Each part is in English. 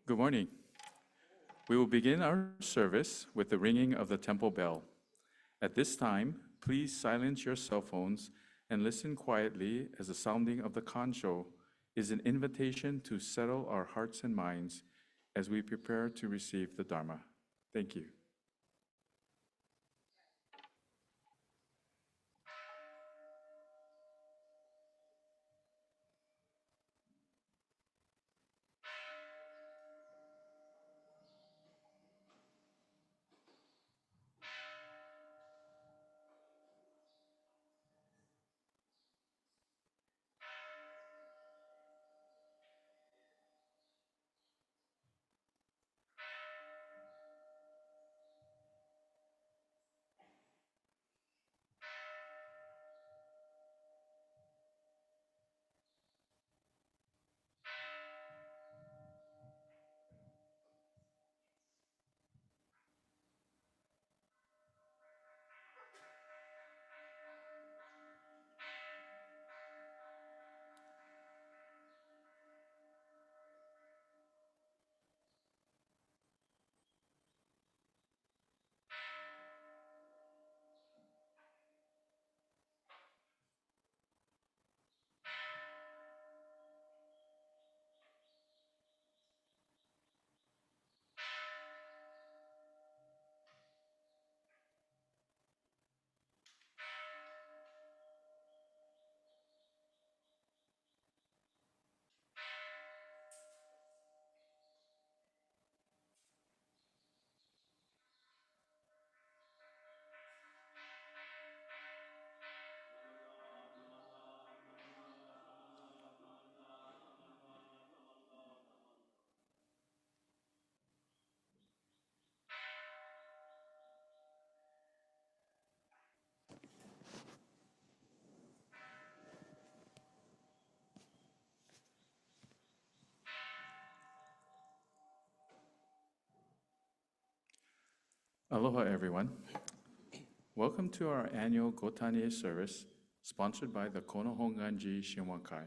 Good morning. We will begin our service with the ringing of the temple bell. At this time, please silence your cell phones and listen quietly as the sounding of the kancho is an invitation to settle our hearts and minds as we prepare to receive the Dharma. Thank you. Aloha, everyone. Welcome to our annual GOTAN-E Service, sponsored by the Konohonganji Shinwankai.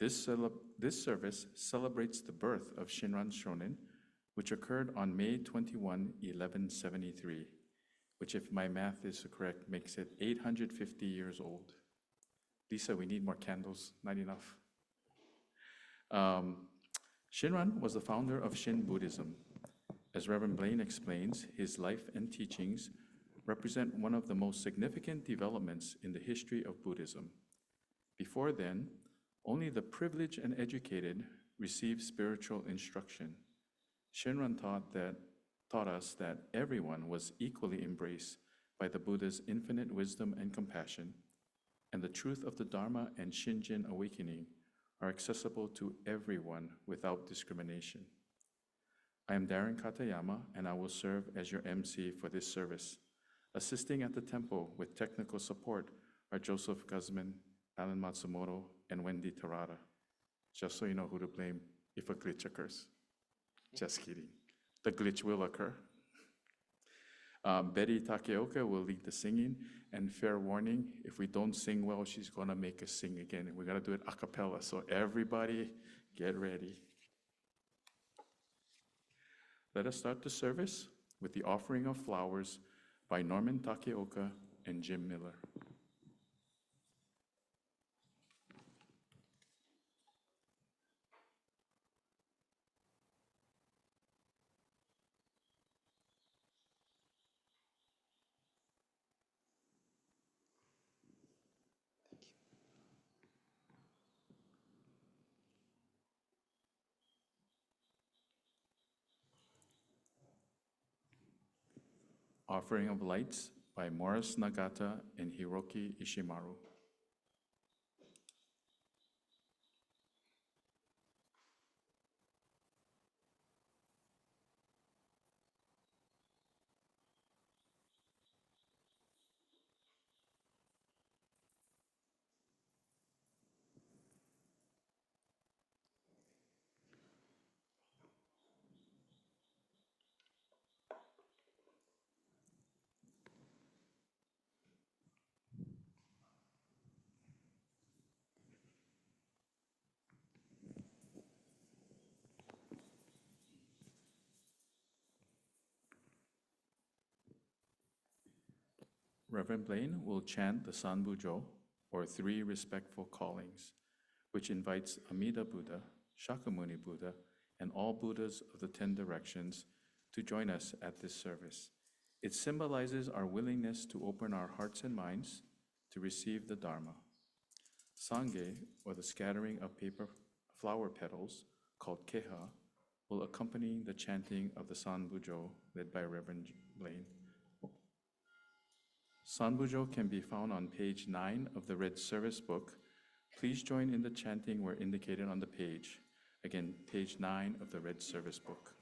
This service celebrates the birth of Shinran Shonin, which occurred on May 21, 1173, which, if my math is correct, makes it 850 years old. Lisa, we need more candles, not enough. Shinran was the founder of Shin Buddhism. As Reverend Blaine explains, his life and teachings represent one of the most significant developments in the history of Buddhism. Before then, only the privileged and educated received spiritual instruction. Shinran taught us that everyone was equally embraced by the Buddha's infinite wisdom and compassion, and the truth of the Dharma and Shinjin awakening are accessible to everyone without discrimination. I am Darren Katayama, and I will serve as your MC for this service. Assisting at the temple with technical support are Joseph Guzman, Alan Matsumoto, and Wendy Terada. Just so you know who to blame if a glitch occurs. Just kidding. The glitch will occur. Betty Takeoka will lead the singing, and fair warning, if we don't sing well, she's going to make us sing again. We're going to do it a cappella, so everybody get ready. Let us start the service with the offering of flowers by Norman Takeoka and Jim Miller. Offering of Lights by Morris Nagata and Hiroki Ishimaru. Reverend Blaine will chant the Sanbujo, or three respectful callings, which invites Amida Buddha, Shakyamuni Buddha, and all Buddhas of the 10 directions to join us at this service. It symbolizes our willingness to open our hearts and minds to receive the Dharma. Sangye, or the scattering of paper flower petals, called keha, will accompany the chanting of the Sanbujo led by Reverend Blaine. Sanbujo can be found on page 9 of the Red Service book. Please join in the chanting where indicated on the page. Again, page 9 of the Red Service book.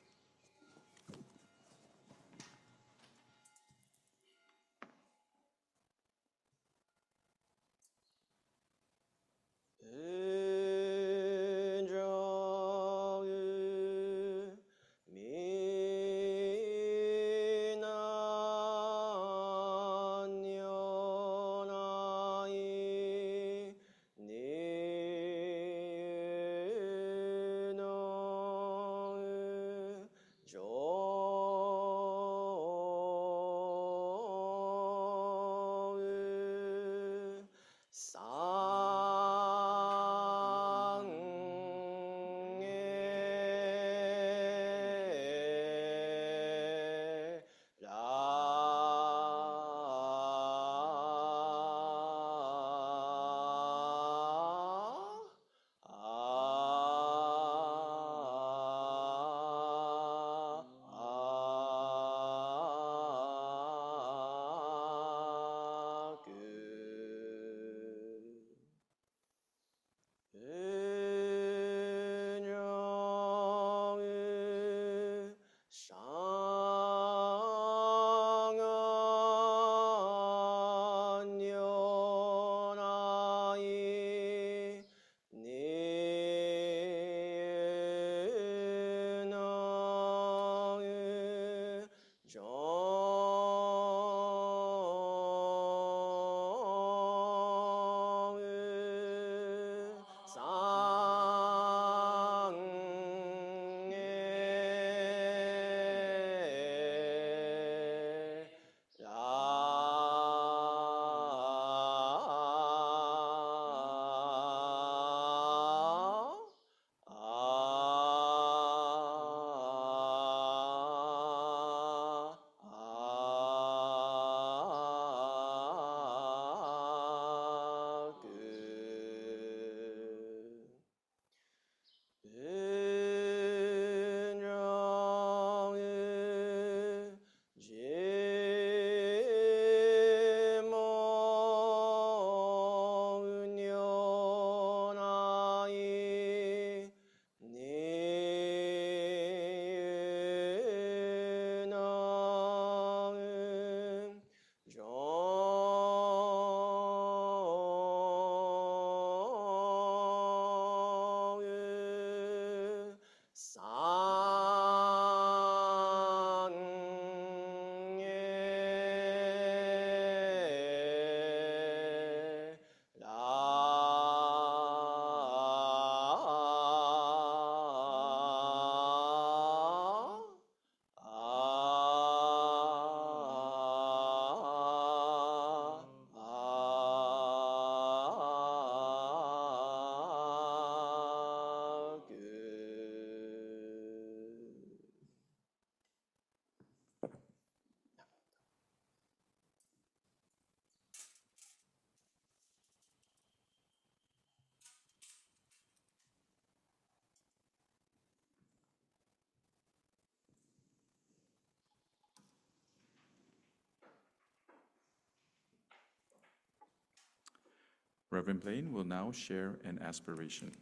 Reverend Blaine will now share an aspiration.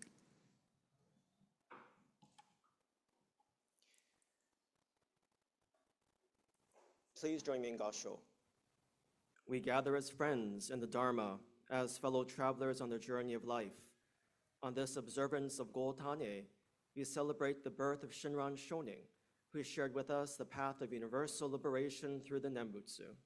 Please join me in Gasho. We gather as friends in the Dharma, as fellow travelers on the journey of life. On this observance of GOTAN-E, we celebrate the birth of Shinran Shonin, who shared with us the path of universal liberation through the Nembutsu.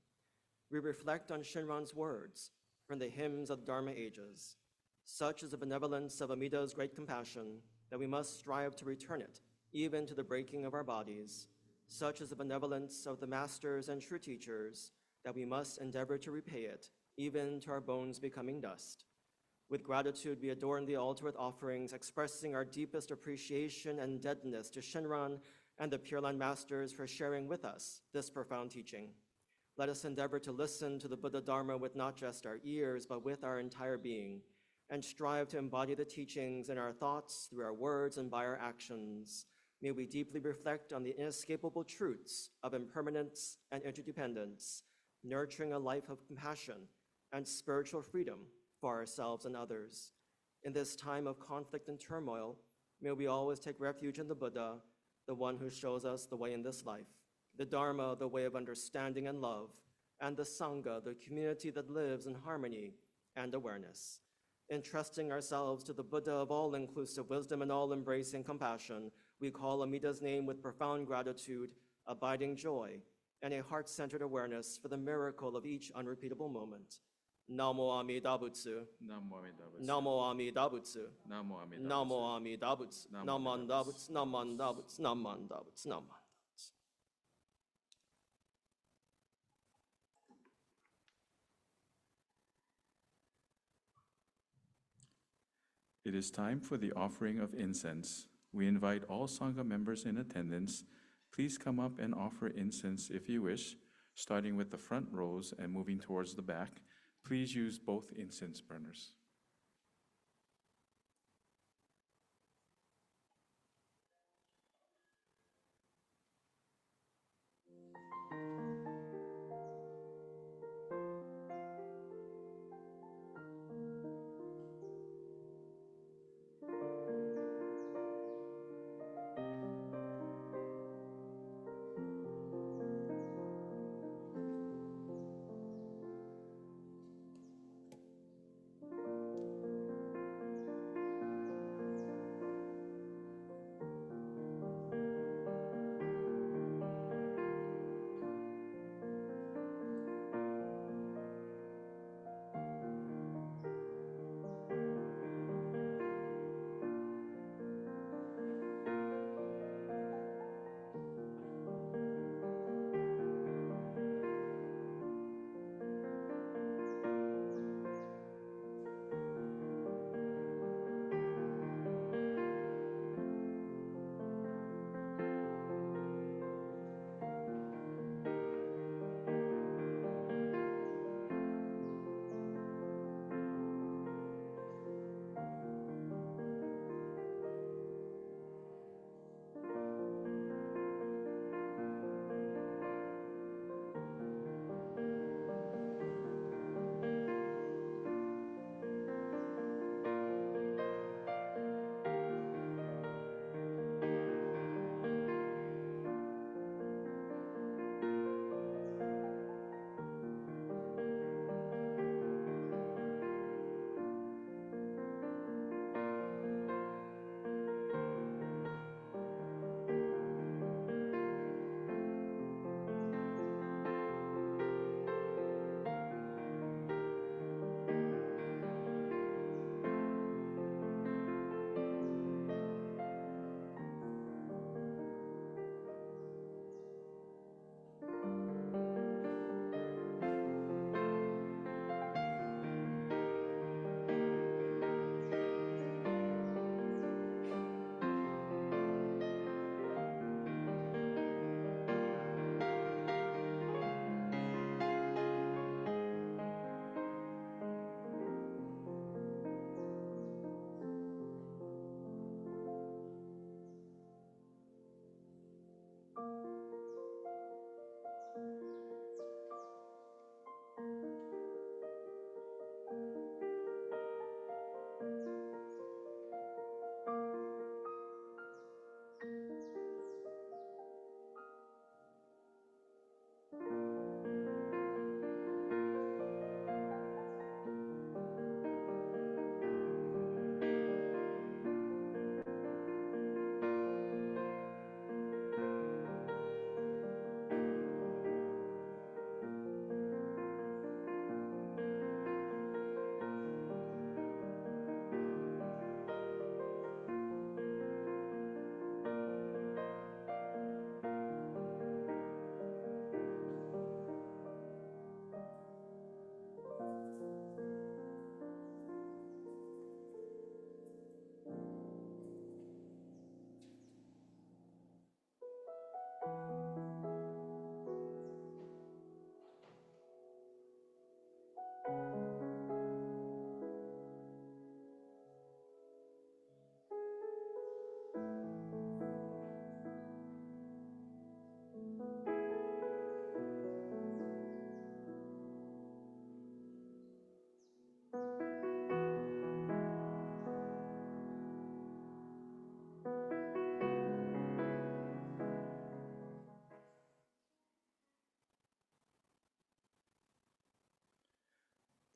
We reflect on Shinran's words from the hymns of the Dharma ages. Such is the benevolence of Amida's great compassion that we must strive to return it, even to the breaking of our bodies. Such is the benevolence of the masters and true teachers that we must endeavor to repay it, even to our bones becoming dust. With gratitude, we adorn the altar with offerings, expressing our deepest appreciation and indebtedness to Shinran and the Pure Land Masters for sharing with us this profound teaching. Let us endeavor to listen to the Buddha Dharma with not just our ears, but with our entire being, and strive to embody the teachings in our thoughts, through our words, and by our actions. May we deeply reflect on the inescapable truths of impermanence and interdependence, nurturing a life of compassion and spiritual freedom for ourselves and others. In this time of conflict and turmoil, may we always take refuge in the Buddha, the one who shows us the way in this life, the Dharma, the way of understanding and love, and the Sangha, the community that lives in harmony and awareness. Entrusting ourselves to the Buddha of all-inclusive wisdom and all-embracing compassion, we call Amida's name with profound gratitude, abiding joy, and a heart-centered awareness for the miracle of each unrepeatable moment. Namo Amida Butsu. Namo Amida Butsu. Namo Amida Butsu. Namo Amida Namo Amida Butsu. Namanda Butsu. Namanda Butsu. Namanda Butsu. Namanda. It is time for the offering of incense. We invite all Sangha members in attendance. Please come up and offer incense if you wish, starting with the front rows and moving towards the back. Please use both incense burners.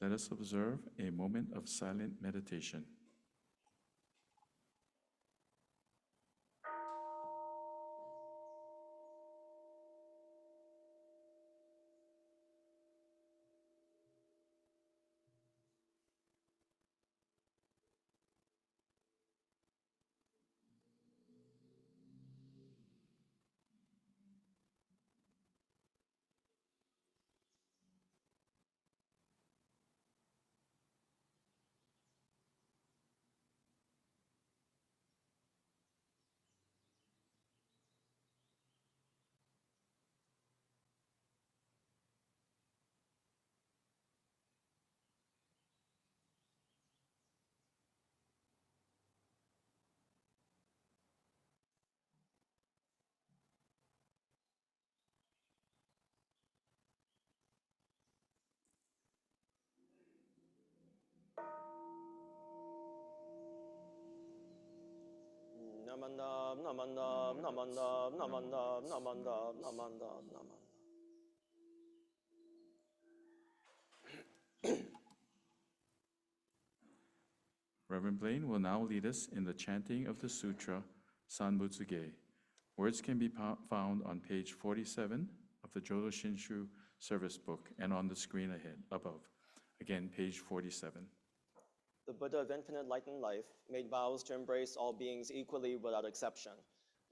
Let us observe a moment of silent meditation. Namandam, namandam, namandam, namandam, namandam, namandam, namandam. Reverend Blaine will now lead us in the chanting of the sutra Sanbutsuge. Words can be found on page 47 of the Jodo Shinshu service book and on the screen above. Again, page 47. The Buddha of infinite light and life made vows to embrace all beings equally without exception.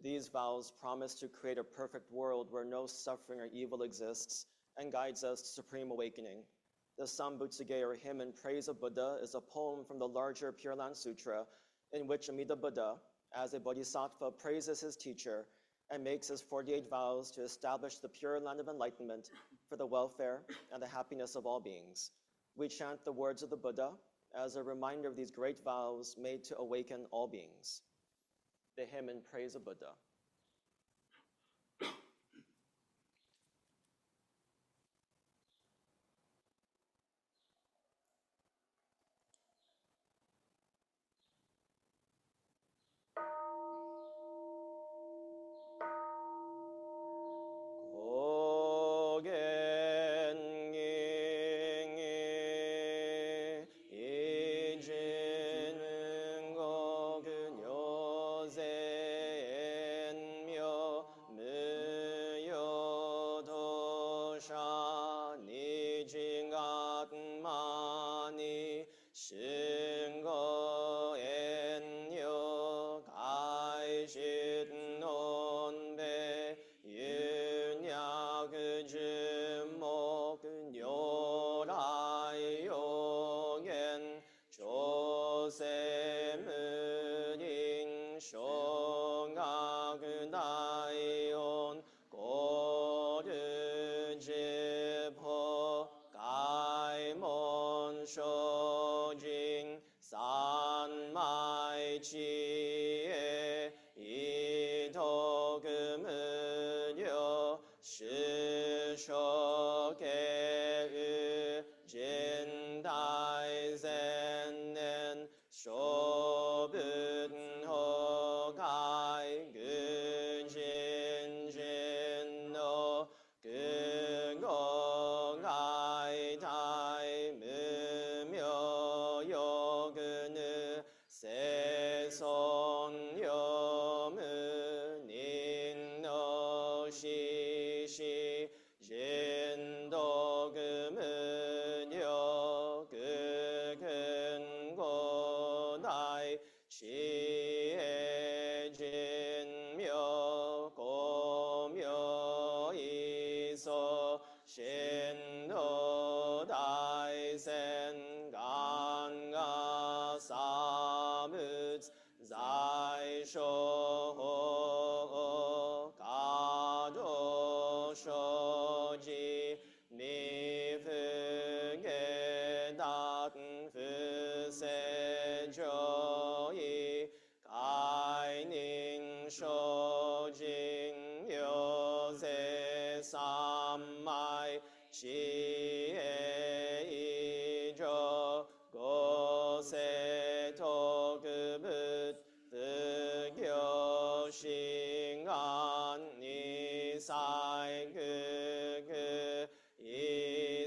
These vows promise to create a perfect world where no suffering or evil exists and guides us to supreme awakening. The Sanbutsuge, or hymn in praise of Buddha, is a poem from the larger Pure Land Sutra in which Amida Buddha, as a bodhisattva, praises his teacher and makes his 48 vows to establish the Pure Land of enlightenment for the welfare and the happiness of all beings. We chant the words of the Buddha as a reminder of these great vows made to awaken all beings. The hymn in praise of Buddha.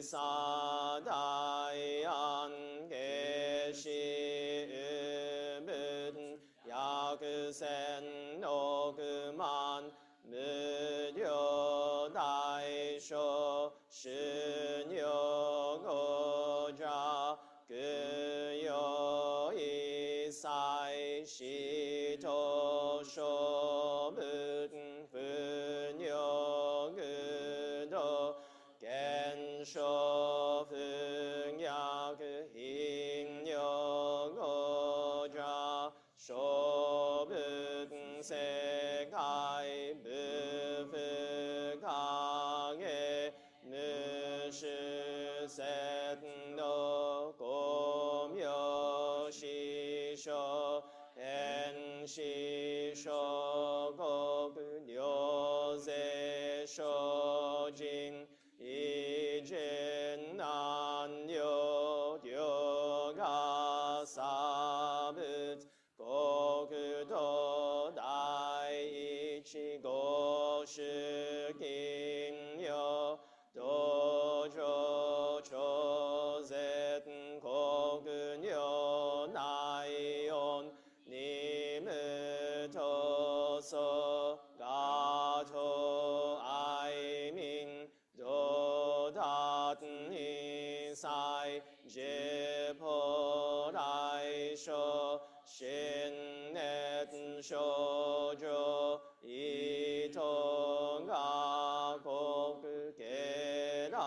Sadaya 신여고자 그여 이사이 시도쇼문 분여그도 겐쇼풍야 그힘여고자 쇼문세가이 무프강에 무시셋노 고묘시쇼 엔시쇼고 그녀세쇼진 이진난요 료가사붓 고그도 나이치고 시긴요 도조 조셋 고그녀 나이온 님으토서 가토 아이민 도닷니 사이 제포라이쇼 신넷 쇼조 이통가 고그게라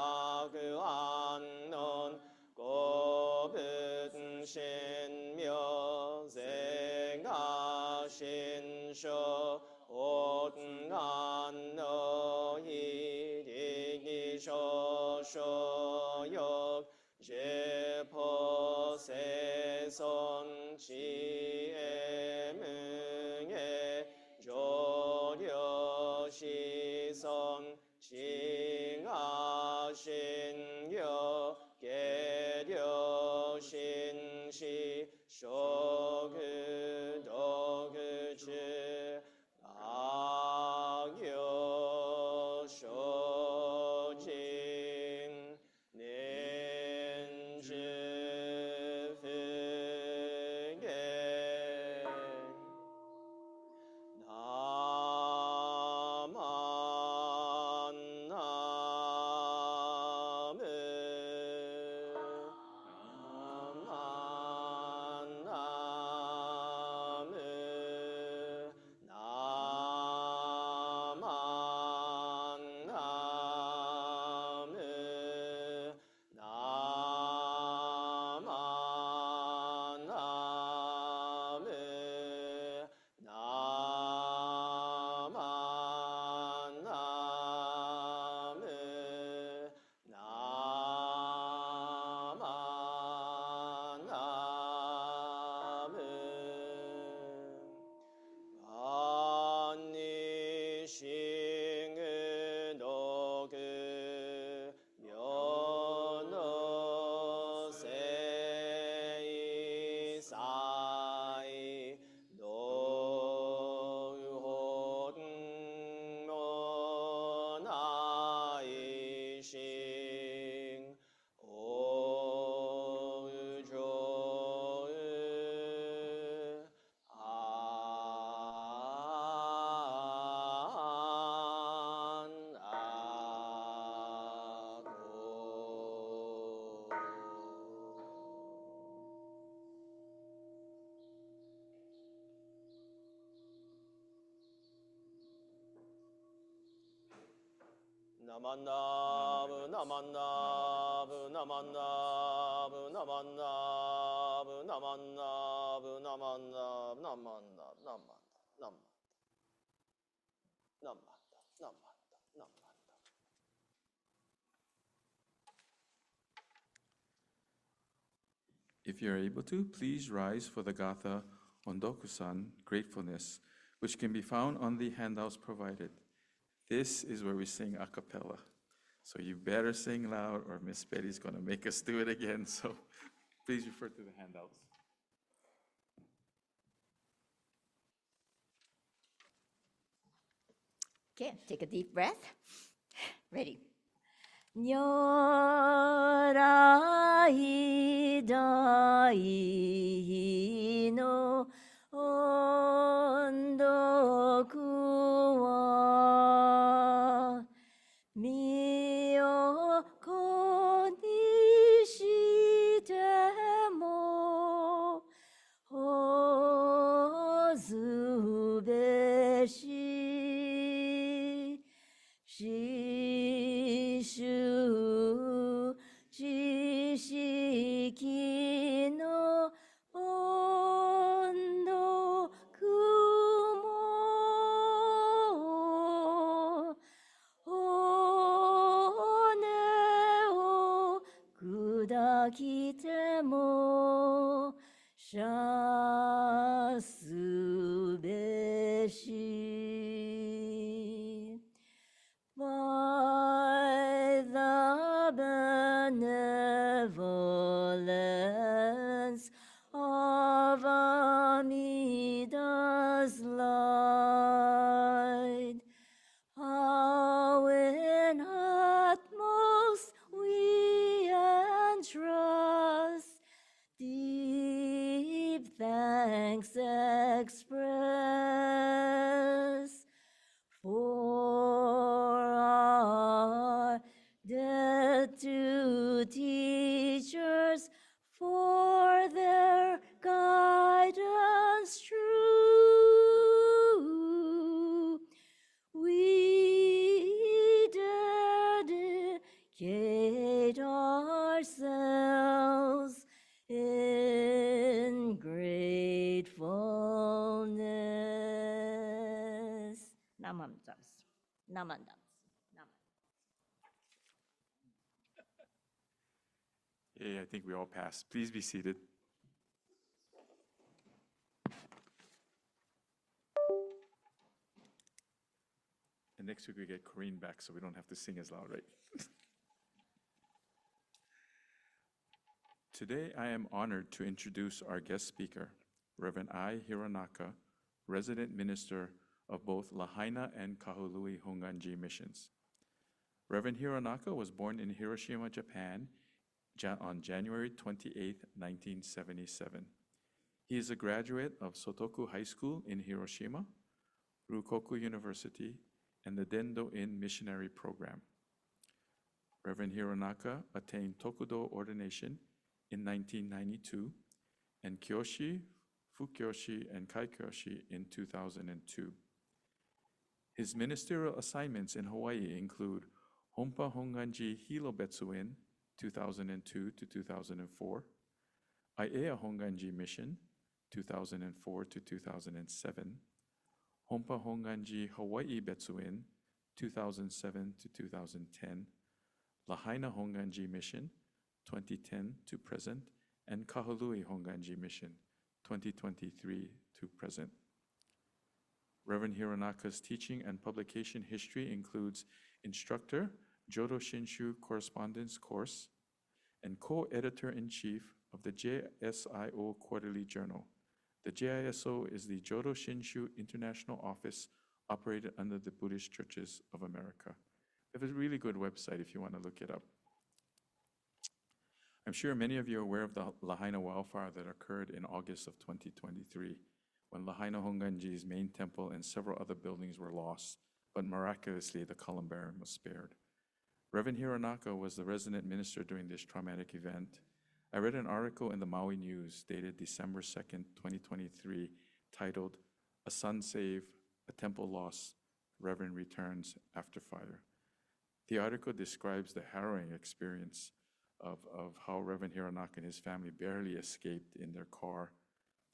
그안논 고분 신묘 생가 신쇼 옷간노 이리기쇼쇼욕 제포세손 지혜문에 조려시손 칭하신여 계려신시 쇼그도그지 악요쇼진 닌지프게 나만나부 나만나부 나만나부 나만나부 나만나부 나만나부 나만나 나만나 나만나 나만나 나만나 나만나. If you are able to, please rise for the Gatha Ondoku-san, Gratefulness, which can be found on the handouts provided. This is where we sing a cappella. So you better sing loud or Miss Betty's going to make us do it again. So please refer to the handouts. Okay, take a deep breath. Ready. Nyorai dai no ondoku wa mio 知識の温度雲骨を砕きてもシャすべし by the benevolence of Amida's light. How in utmost we entrust, deep thanks express for our debt to teachers for their guidance true. We dedicate ourselves in gratefulness. Namandams. Namandams. Yeah, I think we all passed. Please be seated. And next week we get Corinne back so we don't have to sing as loud, right? Today I am honored to introduce our guest speaker, Reverend I. Hironaka, resident minister of both Lahaina and Kahului Honganji missions. Reverend Hironaka was born in Hiroshima, Japan on January 28, 1977. He is a graduate of Sotoku High School in Hiroshima, Rukoku University, and the Dendo-In Missionary Program. Reverend Hironaka attained Tokudo ordination in 1992 and Kyoshi, Fukyoshi, and Kaikyoshi in 2002. His ministerial assignments in Hawaii include Hompa Honganji Hilo Betsuin, 2002 to 2004, Aiea Honganji Mission, 2004 to 2007, Hompa Honganji Hawaii Betsuin, 2007 to 2010, Lahaina Honganji Mission, 2010 to present, and Kahului Honganji Mission, 2023 to present. Reverend Hironaka's teaching and publication history includes instructor, Jodo Shinshu Correspondence Course, and co-editor-in-chief of the JSIO Quarterly Journal. The JISO is the Jodo Shinshu International Office operated under the Buddhist Churches of America. They have a really good website if you want to look it up. I'm sure many of you are aware of the Lahaina wildfire that occurred in August of 2023, when Lahaina Honganji's main temple and several other buildings were lost, but miraculously the columbarium was spared. Reverend Hironaka was the resident minister during this traumatic event. I read an article in the Maui News dated December 2nd, 2023, titled, "A Son Saved, a Temple Lost, Reverend Returns After Fire." The article describes the harrowing experience of how Reverend Hironaka and his family barely escaped in their car.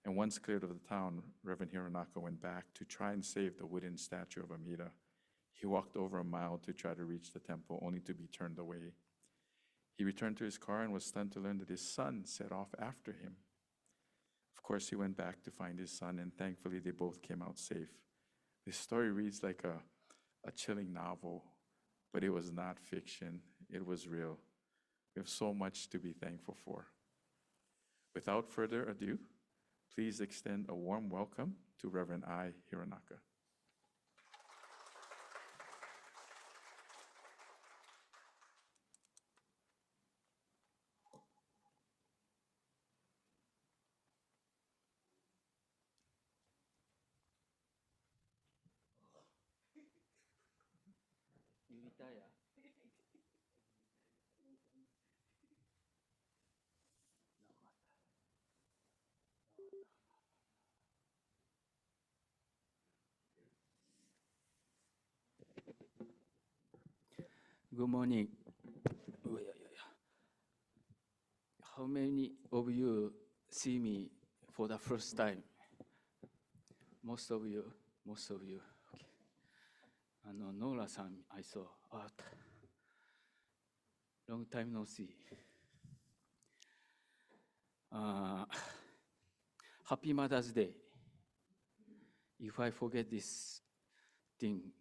And once cleared of the town, Reverend Hironaka went back to try and save the wooden statue of Amida. He walked over a mile to try to reach the temple, only to be turned away. He returned to his car and was stunned to learn that his son set off after him. Of course, he went back to find his son, and thankfully they both came out safe. This story reads like a chilling novel, but it was not fiction. It was real. We have so much to be thankful for. Without further ado, please extend a warm welcome to Reverend I. Hironaka. Good morning. many of you see me for the first time? Most of you. Okay. Nora-san, I saw. Long time no see. Happy Mother's Day. If I forget this thing,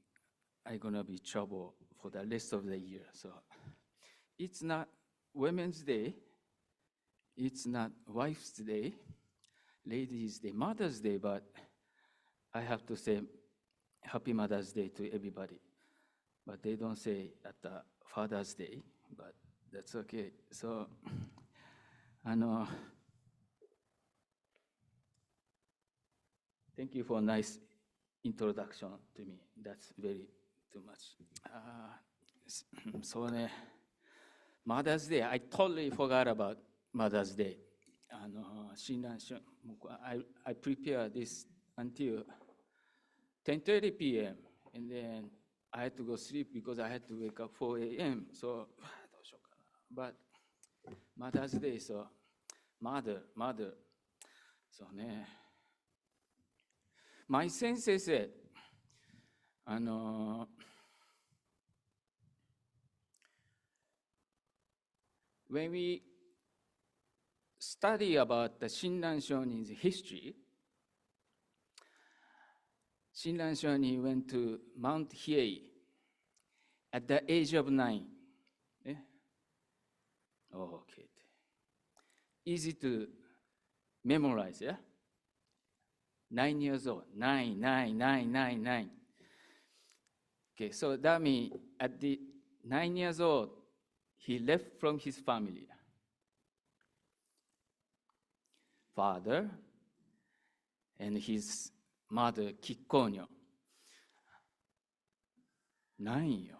I'm gonna be trouble for the rest of the year. So it's not Women's Day, it's not Wife's Day, Ladies' Day, Mother's Day, but I have to say Happy Mother's Day to everybody. But they don't say at the Father's Day, but that's okay. So, thank you for a nice introduction to me. That's very too much. So, Mother's Day, I totally forgot about Mother's Day. I prepared this until 10:30 p.m. and then I had to go sleep because I had to wake up 4 a.m. So, but Mother's Day, so mother. So, my sensei said, when we study about the Shinran Shonin's history, Shinran Shonin went to Mount Hiei at the age of 9. Oh, okay. Easy to memorize, yeah? 9 years old. 9. Okay, so that means at the 9 years old, he left from his family. Father and his mother, Kikkonyo. 9 years.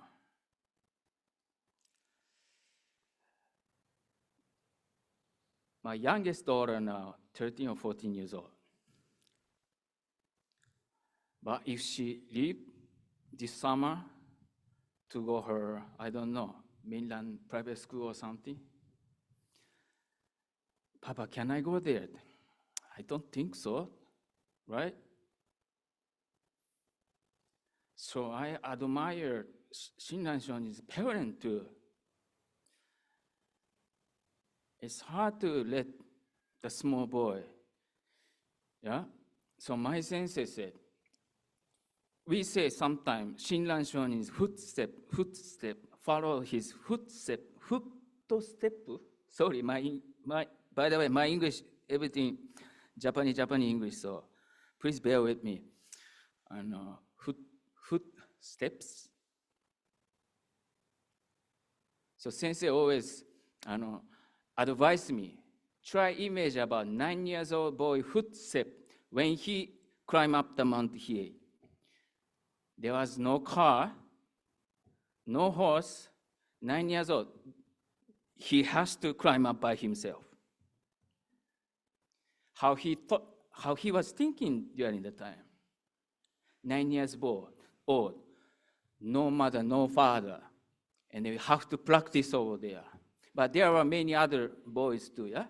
My youngest daughter now, 13 or 14 years old. But if she leave this summer to go her, I don't know, mainland private school or something, Papa, can I go there? I don't think so, right? So I admire Shinran Shonin's parent too. It's hard to let the small boy, yeah? So my sensei said, we say sometimes Shinran Shonin's footstep, follow his footstep. Sorry, by the way, my English, everything Japanese English, so please bear with me. Footsteps. So sensei always advised me, try image about 9 years old boy footstep when he climbed up the Mount Hiei. There was no car, no horse, 9 years old. He has to climb up by himself. How he was thinking during the time. 9 years old, no mother, no father, and they have to practice over there. But there were many other boys too, yeah?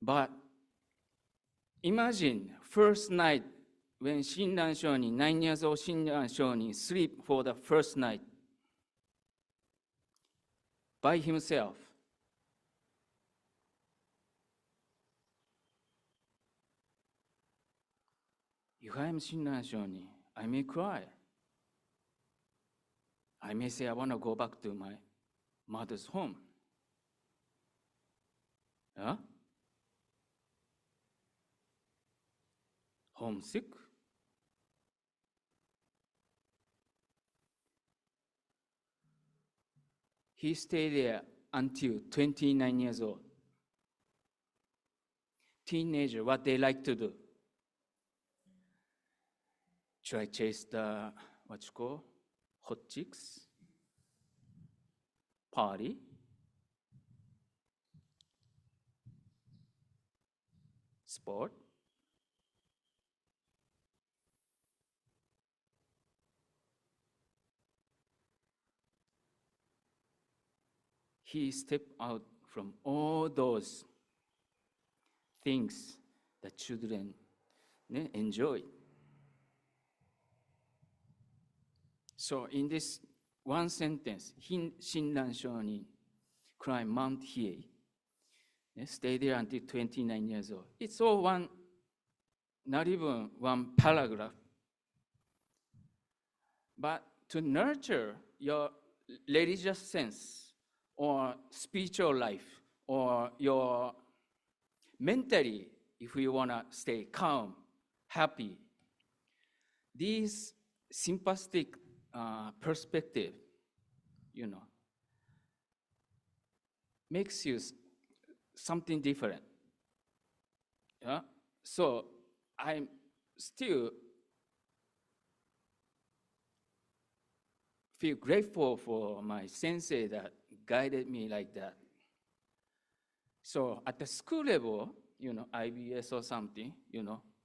But imagine first night when Shinran Shonin, 9 years old Shinran Shonin, sleep for the first night by himself. If I am Shinran Shonin, I may cry. I may say, I want to go back to my mother's home. Yeah? Homesick? He stayed there until 29 years old. Teenager, what they like to do? Try chase the, hot chicks, party, sport. He stepped out from all those things that children enjoy. So in this one sentence, Shinran Shonin climbed Mount Hiei, stay there until 29 years old. It's all one, not even one paragraph. But to nurture your religious sense or spiritual life or your mentally, if you want to stay calm, happy, these sympathetic perspective, makes you something different. Yeah? So I'm still feel grateful for my sensei that guided me like that. So at the school level, IBS or something,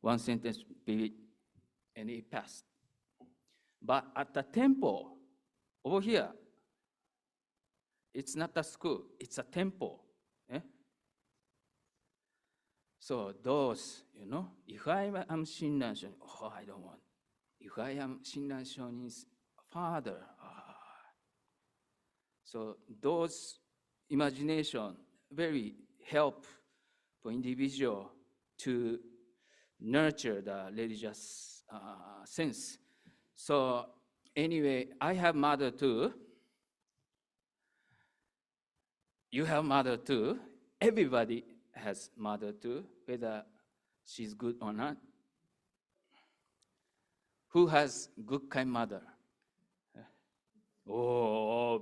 one sentence and it passed. But at the temple, over here, it's not a school, it's a temple. So those, if I am Shinran Shonin, I don't want. If I am Shinran Shonin's father, so those imagination very help for individual to nurture the religious sense. So anyway, I have mother too. You have mother too. Everybody has mother too, whether she's good or not. Who has good kind mother? Oh,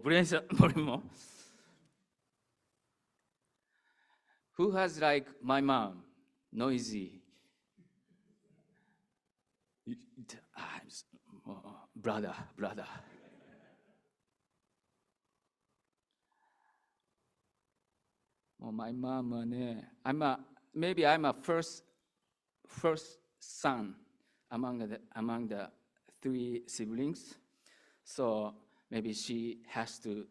who has like my mom, noisy? Brother. Oh, my mom, maybe I'm a first son among the three siblings. So maybe she has to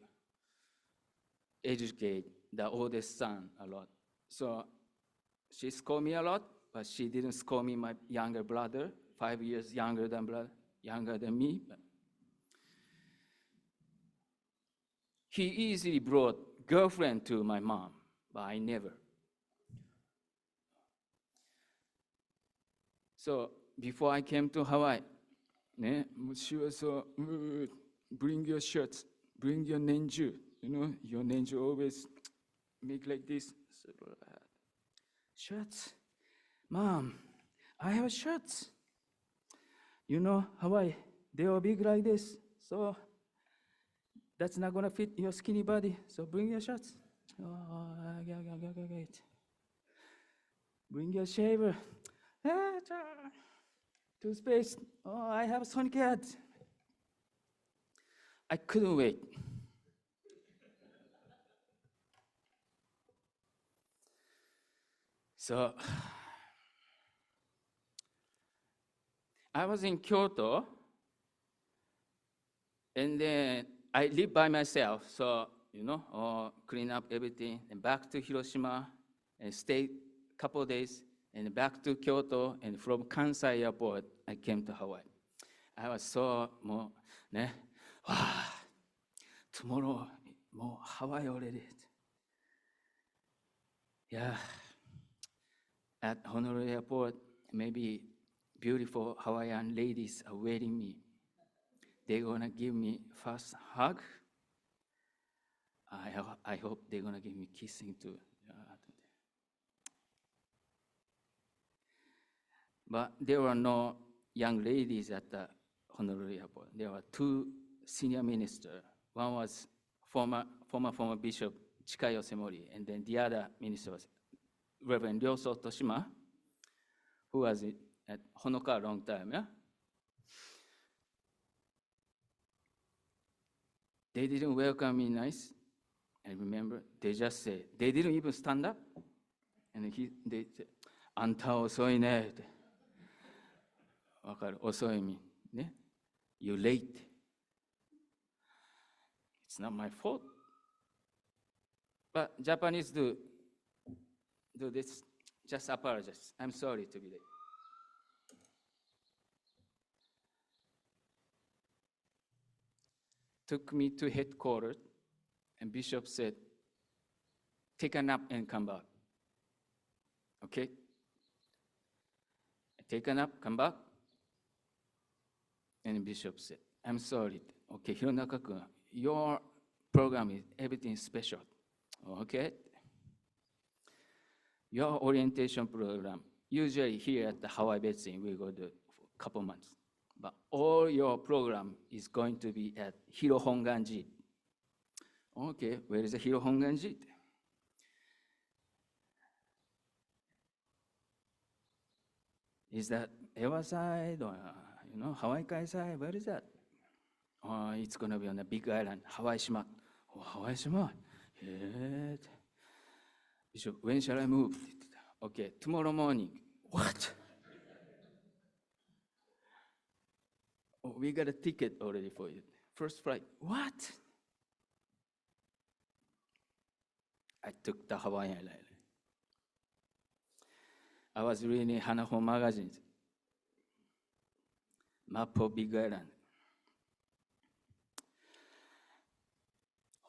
educate the oldest son a lot. So she scolded me a lot, but she didn't scold me my younger brother, 5 years younger than me. He easily brought girlfriend to my mom, but I never. So before I came to Hawaii, she was bring your shirts, bring your nenju. Your nenju always make like this. Shirts? Mom, I have shirts. Hawaii, they are big like this. So that's not going to fit your skinny body. So bring your shirts. Bring your shaver. Toothpaste. Oh, I have Sonic hat. I couldn't wait. So I was in Kyoto, and then I live by myself. So, clean up everything, and back to Hiroshima, and stay a couple of days, and back to Kyoto, and from Kansai airport, I came to Hawaii. I was so, tomorrow, Hawaii already. Yeah. At Honolulu airport, maybe beautiful Hawaiian ladies are waiting me. They're gonna give me first hug. I hope they're gonna give me kissing too. But there were no young ladies at the Honolulu airport. There were two senior ministers. One was former Bishop Chikayo Semori, and then the other minister was Reverend Ryoso Toshima, who was at Honoka a long time. Yeah? They didn't welcome me nice. I remember, they just said, they didn't even stand up. And they said, Anta osoi ne. Wakaru, osoi mean, ne? You're late. It's not my fault. But Japanese do this. Just apologize. I'm sorry to be late. Took me to headquarters, and Bishop said, take a nap and come back. Okay? I take a nap, come back. And Bishop said, I'm sorry. Okay, Hironaka-kun, your program is everything special. Okay? Your orientation program, usually here at the Hawaii Betsy, we go to a couple months. But all your program is going to be at Hirohonganji. Okay, where is the Hirohonganji? Is that Ewa side or, Hawaii Kai side? Where is that? Oh, it's going to be on a big island, Hawaii Shima. Oh, Hawaii Shima? Yeah. Bishop, when shall I move? Okay, tomorrow morning. What? Oh, we got a ticket already for you. First flight. What? I took the Hawaiian Island. I was reading Hanaho magazines. Map of Big Island.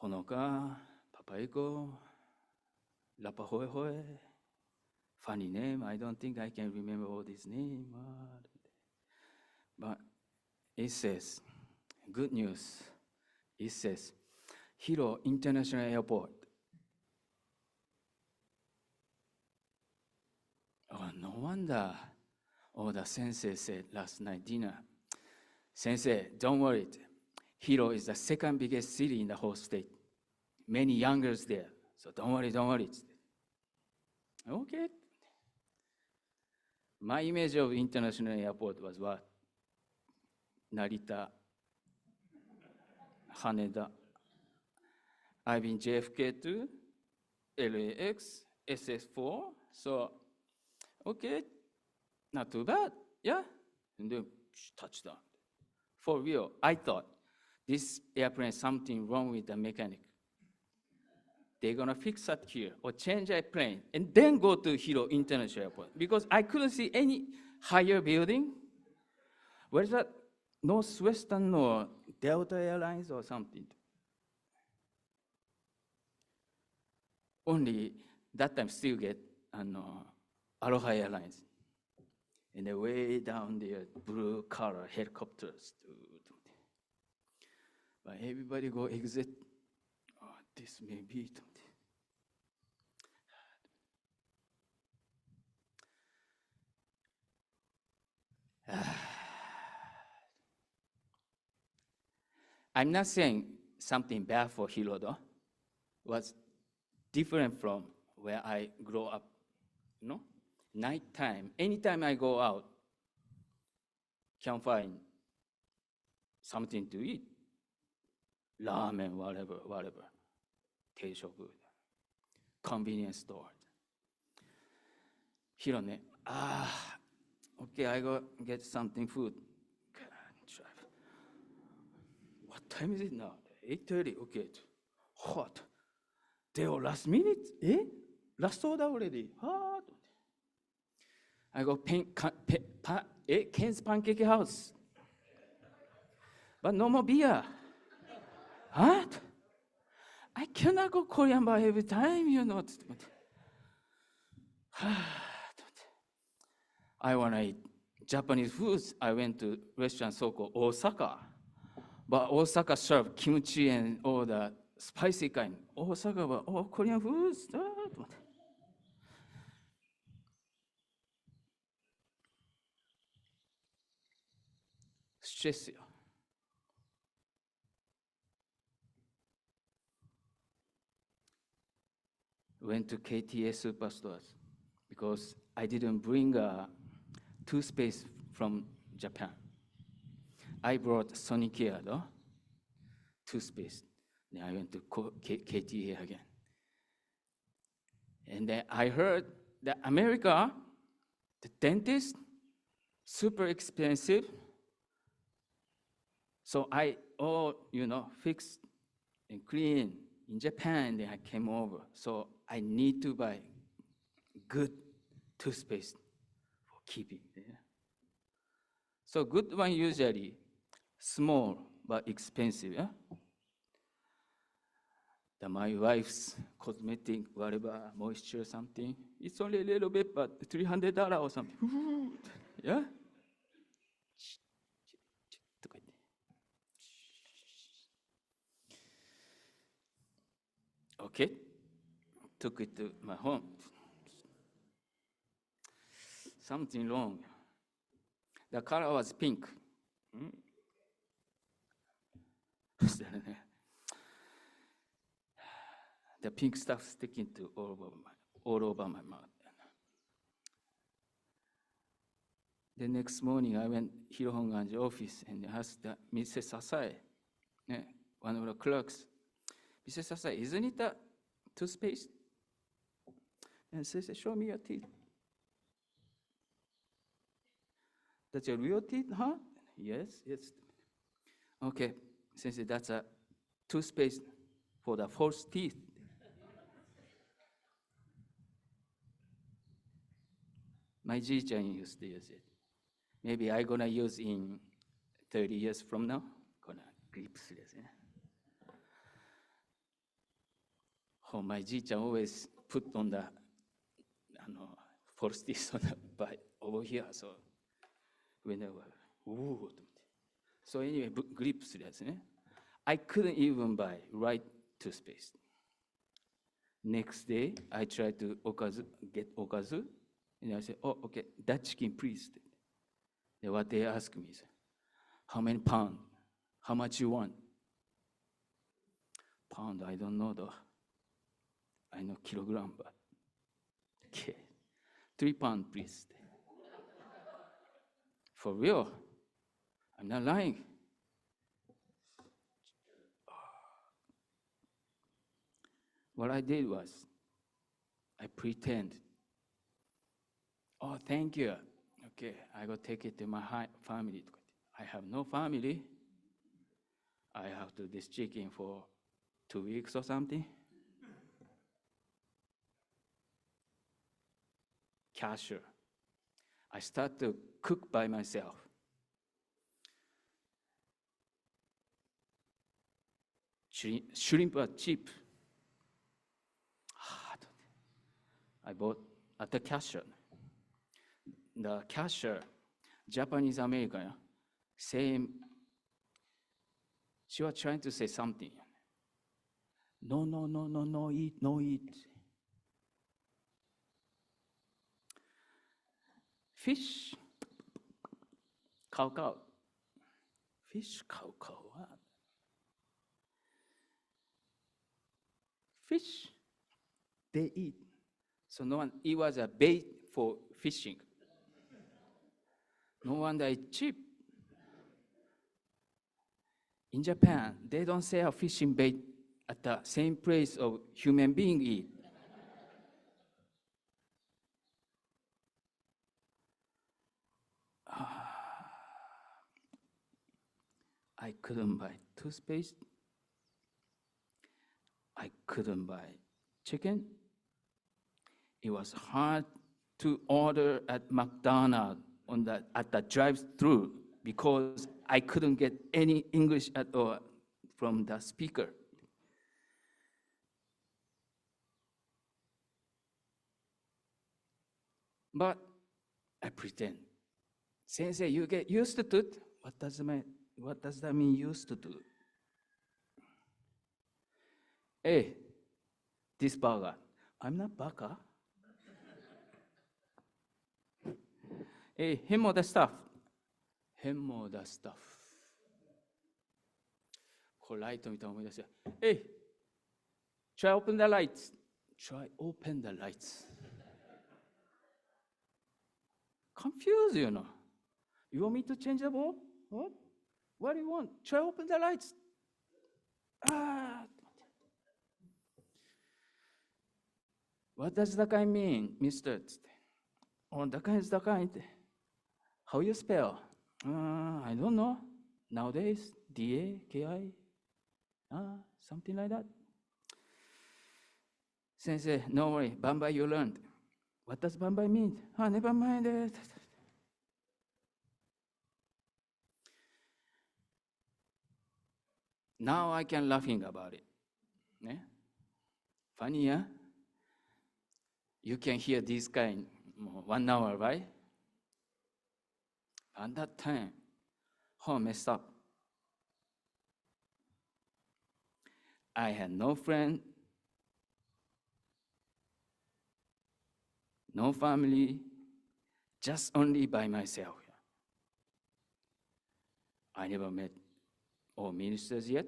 Honoka, Papaiko, Lapahoehoe. Funny name. I don't think I can remember all these names. But it says, good news. It says, Hiro International Airport. Oh, no wonder. Oh, the sensei said last night dinner. Sensei, don't worry. Hiro is the second biggest city in the whole state. Many youngers there. So don't worry, don't worry. Okay. My image of international airport was what? Narita, Haneda. I've been JFK to LAX, SS4. So, okay, not too bad. Yeah. And then touchdown. For real, I thought this airplane, something wrong with the mechanic. They're going to fix that here or change a plane and then go to Hiro International Airport because I couldn't see any higher building. Where is that? Northwestern or Delta Airlines or something. Only that time still get Aloha Airlines. And the way down there, blue color helicopters. But everybody go exit. Oh, this may be. I'm not saying something bad for Hiro, though. Was different from where I grew up. Nighttime, anytime I go out, can find something to eat. Ramen, whatever. Teishoku, convenience store. Hiro ne, okay, I go get something food. What time is it now? 8:30, okay. Hot. They are last minute? Last order already? Hot. I go Ken's Pancake House. But no more beer. What? I cannot go Korean bar every time, I want to eat Japanese foods. I went to restaurant so-called Osaka. But Osaka served kimchi and all the spicy kind. Osaka was all Korean foods. Stress. Went to KTA superstores because I didn't bring a toothpaste from Japan. I brought Sonicare, though, toothpaste. Then I went to KTA again. And then I heard that America, the dentist, super expensive. So I fix and clean, in Japan, then I came over. So I need to buy good toothpaste for keeping. Yeah. So good one usually small but expensive. Yeah? My wife's cosmetic, whatever, moisture, something, it's only a little bit, but $300 or something. Yeah? Okay, took it to my home. Something wrong. The color was pink. The pink stuff sticking to all over my mouth. The next morning, I went to Hironaka's office and asked Mrs. Sasai, one of the clerks, Mrs. Sasai, isn't it a toothpaste? And she said, show me your teeth. That's your real teeth, huh? Yes. Okay, since that's a toothpaste for the false teeth. My Ji-chan used to use it. Maybe I'm gonna use in 30 years from now. Gonna grips this. Oh, my Ji-chan always put on the false teeth on the bite over here. So whenever, ooh. So anyway, grips this. I couldn't even buy right toothpaste. Next day, I tried to get okazu, and I said, oh, okay, that chicken, please. Then what they asked me is, how many pounds? How much you want? Pound, I don't know though. I know kilogram, but okay. 3 pounds, please. For real, I'm not lying. What I did was, I pretend. Oh, thank you. Okay, I go take it to my family. I have no family. I have to do this chicken for 2 weeks or something. Cashier. I start to cook by myself. Shrimp are cheap. I bought at the cashier. The cashier, Japanese American, same. She was trying to say something. No, eat. Fish, cow. Fish, cow, what? Fish, they eat. So no one, it was a bait for fishing. No wonder it's cheap. In Japan, they don't sell fishing bait at the same place of human being eat. I couldn't buy toothpaste. I couldn't buy chicken. It was hard to order at McDonald's at the drive-thru because I couldn't get any English at all from the speaker. But I pretend. Sensei, you get used to it. What does that mean, used to do? Hey, this burger. I'm not baka. Hey, him or the stuff. Polite to me, hey, try open the lights. Confused, you know. You want me to change the bulb? What? What do you want? Try open the lights. What does the guy mean, mister? Oh, the guy is the guy. How you spell? I don't know. Nowadays, D-A-K-I, something like that. Sensei, no worry, Bambai you learned. What does Bambai mean? Never mind it. Now I can laughing about it. Funny, yeah? You can hear this kind 1 hour, right? At that time, how messed up. I had no friend, no family, just only by myself. I never met all ministers yet.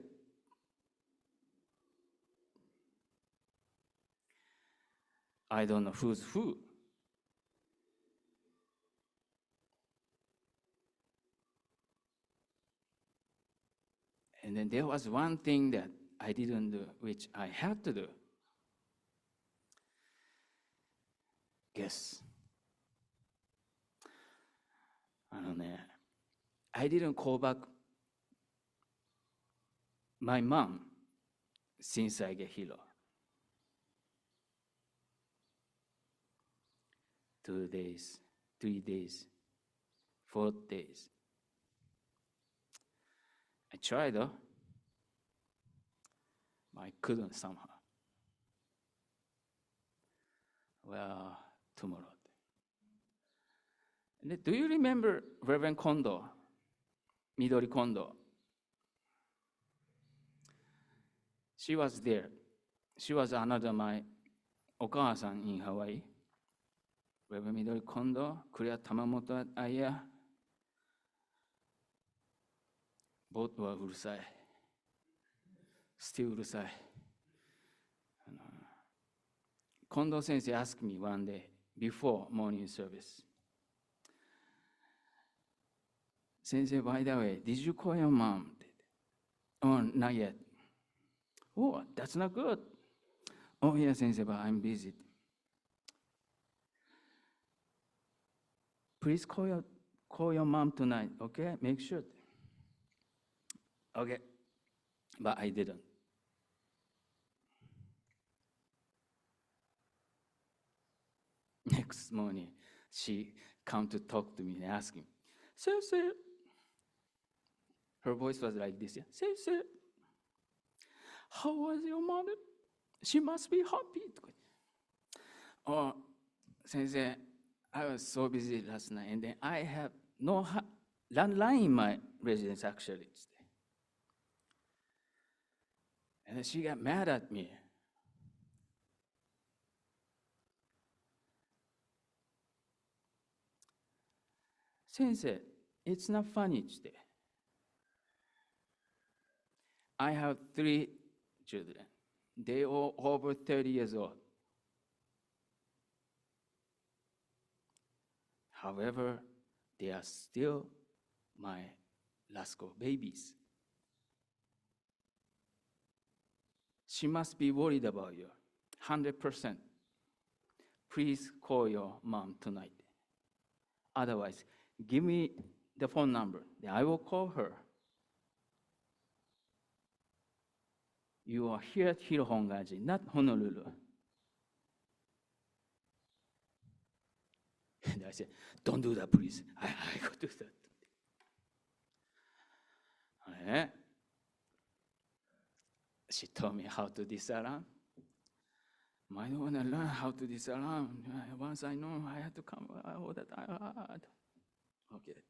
I don't know who's who. And then there was one thing that I didn't do, which I had to do. Guess. I didn't call back my mom since I get Hiro. 2 days, 3 days, 4 days. I tried though, but I couldn't somehow. Well, tomorrow. And then, do you remember Reverend Kondo, Midori Kondo? She was there. She was another my okaasan in Hawaii. Reverend Midori Kondo, Kuria Tamamoto Aya. Both were urusai. Still urusai. Kondo sensei asked me one day before morning service, Sensei, by the way, did you call your mom? Oh, not yet. Oh, that's not good. Oh, yeah, Sensei, but I'm busy. Please call your mom tonight, okay? Make sure. Okay, but I didn't. Next morning, she come to talk to me and ask me, Sensei, her voice was like this, yeah? Sensei, how was your mother? She must be happy. Oh, Sensei, I was so busy last night, and then I have no landline in my residence actually. And then she got mad at me. Sensei, it's not funny today. I have 3 children. They all over 30 years old. However, they are still my Lasco babies. She must be worried about you, 100%. Please call your mom tonight. Otherwise, give me the phone number. Then I will call her. You are here at Hirohongaji, not Honolulu. And I said, don't do that, please. I go do that. She told me how to disalarm. I don't want to learn how to disalarm. Once I know, I have to come all the time. Okay.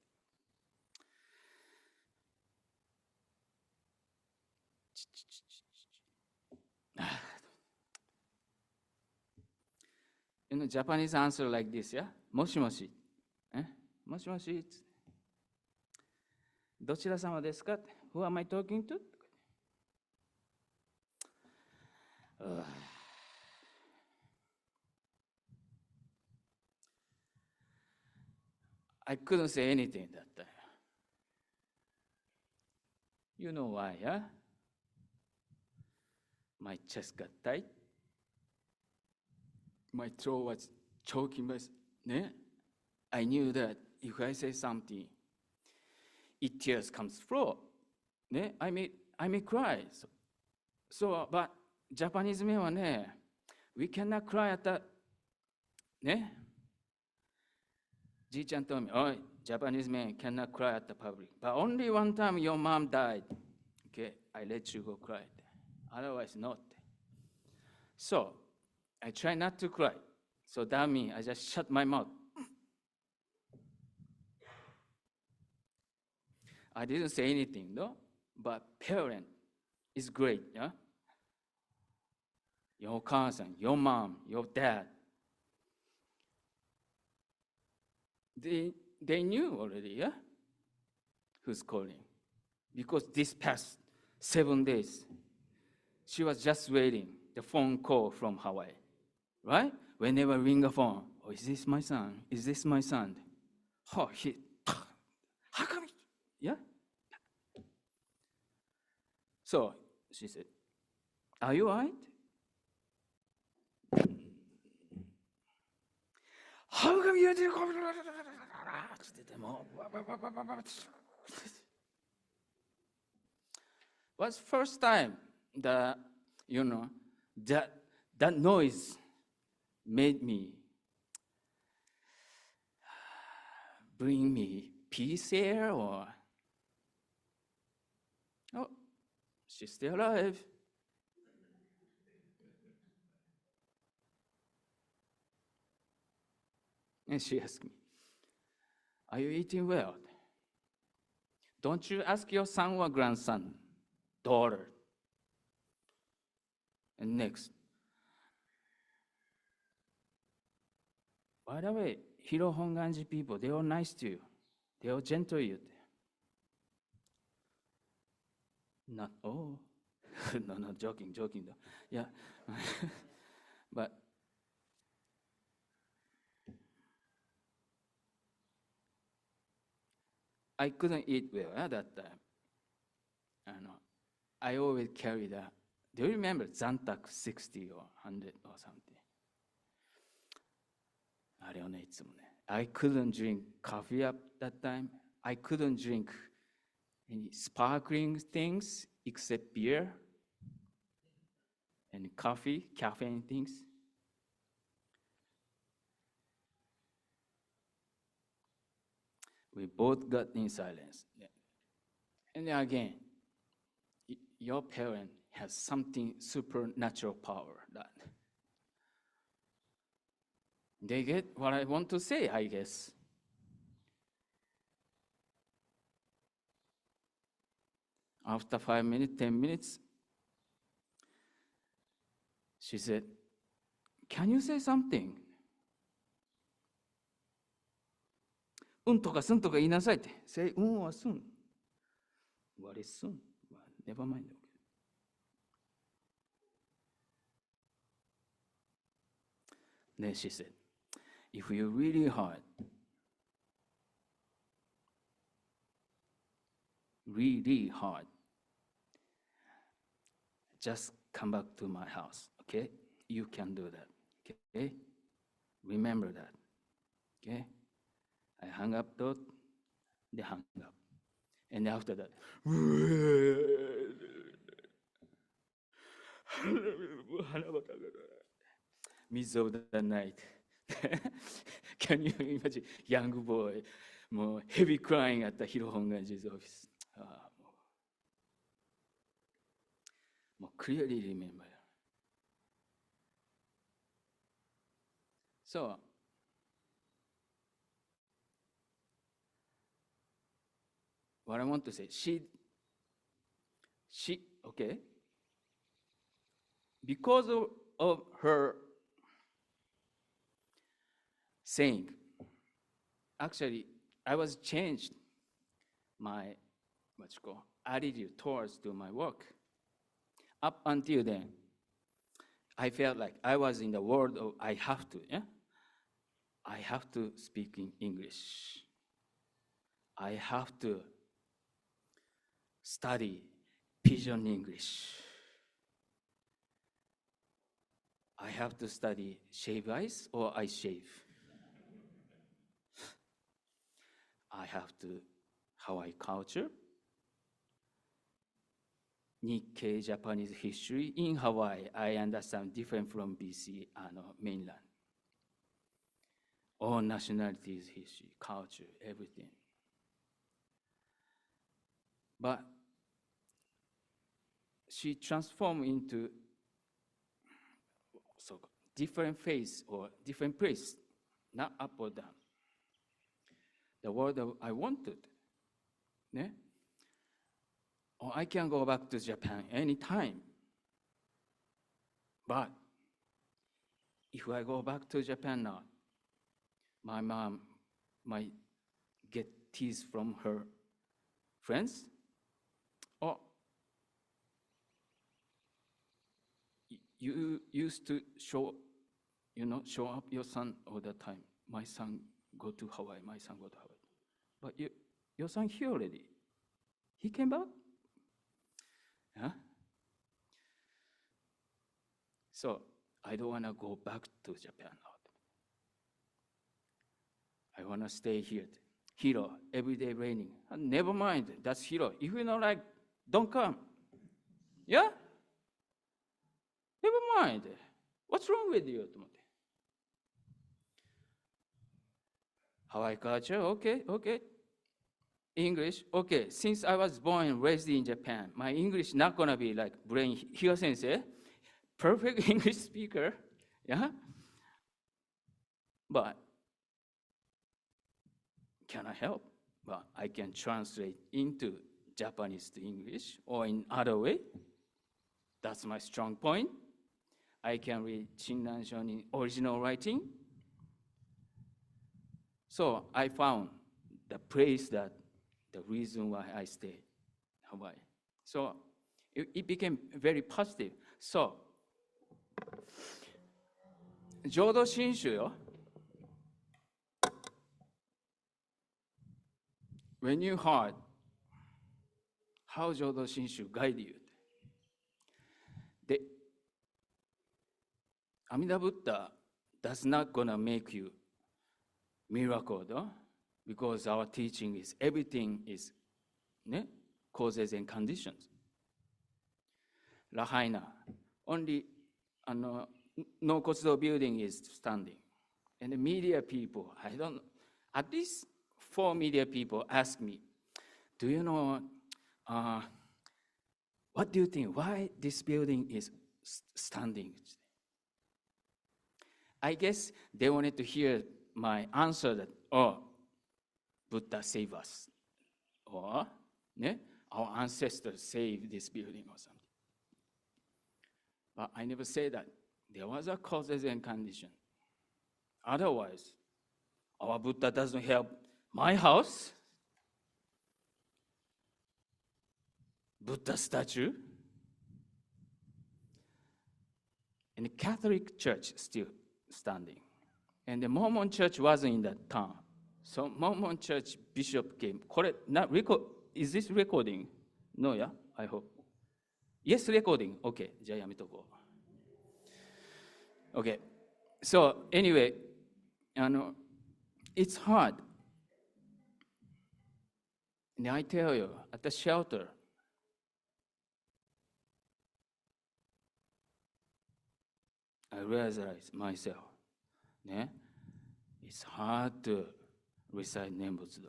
You know, Japanese answer like this, yeah? Moshi moshi. Moshi moshi. どちら様ですか? Who am I talking to? I couldn't say anything that time. You know why, yeah? My chest got tight. My throat was choking. I knew that if I say something, tears comes flow. I may cry. So, but Japanese men はね、We cannot cry at the, ね? じいちゃん told me, oh, Japanese men cannot cry at the public. But only one time your mom died. Okay, I let you go cry. Otherwise not. So, I try not to cry. So that means I just shut my mouth. I didn't say anything, no? But parent is great, yeah? Your cousin, your mom, your dad. They knew already, yeah? Who's calling. Because this past 7 days, she was just waiting the phone call from Hawaii, right? Whenever ring a phone, oh, is this my son? Is this my son? Oh, how come? Yeah? So she said, are you all right? How come you didn't come? Was first time that, that noise made me, bring me peace here or, oh, she's still alive. And she asked me, are you eating well? Don't you ask your son or grandson, daughter? And next, by the way, Hiro Honganji people, they are nice to you. They are gentle to you. Not all. No, joking though. Yeah. But I couldn't eat well at that time. I always carry that. Do you remember Zantac 60 or 100 or something? I couldn't drink coffee at that time. I couldn't drink any sparkling things except beer and coffee, caffeine things. We both got in silence. And then again, your parent has something supernatural power that they get what I want to say, I guess. After 5 minutes, 10 minutes, she said, can you say something? うんとかすんとか言いなさいって。Say うんはすん。What is すん? Never mind. Then she said, if you're really hard, just come back to my house, okay? You can do that, okay? Remember that, okay? I hung up, they hung up. And after that, middle of the night. Can you imagine young boy, more heavy crying at the Hiro Honganji's office? More clearly remember. So, what I want to say, she, okay, because of her saying, actually, I was changed my, attitude towards to my work. Up until then, I felt like I was in the world of I have to, yeah? I have to speak in English. I have to study Pidgin English. I have to study shave ice or I shave. I have to Hawaii culture. Nikkei Japanese history in Hawaii, I understand different from BC and mainland. All nationalities, history, culture, everything. But she transformed into so different face or different place, not up or down. The word that I wanted. Yeah? Or I can go back to Japan anytime. But if I go back to Japan now, my mom might get teased from her friends. Or you used to show up your son all the time. My son go to Hawaii, my son go to Hawaii. But your son here already. He came back? Huh? So I don't want to go back to Japan now. I want to stay here. Hiro, every day raining. Never mind, that's Hiro. If you don't like, don't come. Yeah? Never mind. What's wrong with you? Hawaii culture, okay. English, okay. Since I was born and raised in Japan, my English not gonna be like brain Hiro sensei, perfect English speaker, yeah? But can I help? But I can translate into Japanese to English or in other way. That's my strong point. I can read Shinran in original writing. So I found the place that the reason why I stayed in Hawaii. So it became very positive. So, Jodo Shinshu yo. When you heard how Jodo Shinshu guide you, the Amida Buddha does not gonna make you miracle, though, because our teaching is everything is causes and conditions. Lahaina, only no Kosudo building is standing. And the media people, I don't know, at least 4 media people ask me, do you know, what do you think, why this building is standing? I guess they wanted to hear my answer that, Buddha save us. Or, our ancestors saved this building or something. But I never say that. There was a causes and condition. Otherwise, our Buddha doesn't help my house, Buddha statue, and the Catholic Church still standing. And the Mormon Church wasn't in that town. So Mormon Church bishop came. Is this recording? No, yeah? I hope. Yes, recording. Okay. じゃあやめとこう. Okay. So anyway, it's hard. And I tell you, at the shelter, I realize myself, it's hard to recite Nembutsu.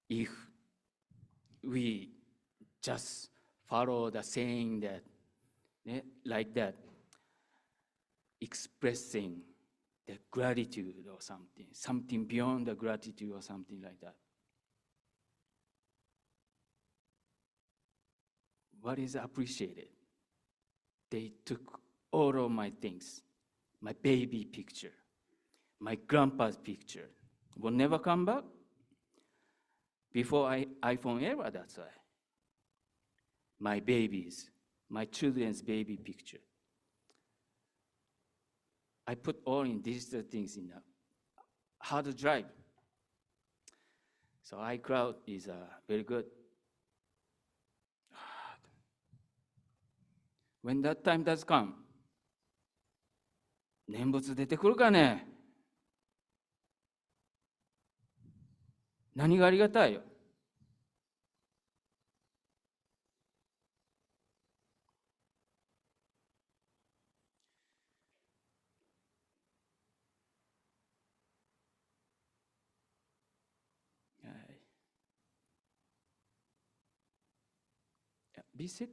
If we just follow the saying that, like that, expressing the gratitude or something beyond the gratitude or something like that. What is appreciated? They took all of my things, my baby picture, my grandpa's picture, will never come back. Before iPhone era, that's why. My babies, my children's baby picture. I put all in digital things in how to drive. So iCloud is very good. When that time does come, 念仏出てくるかね。何がありがたいよ。Be sick?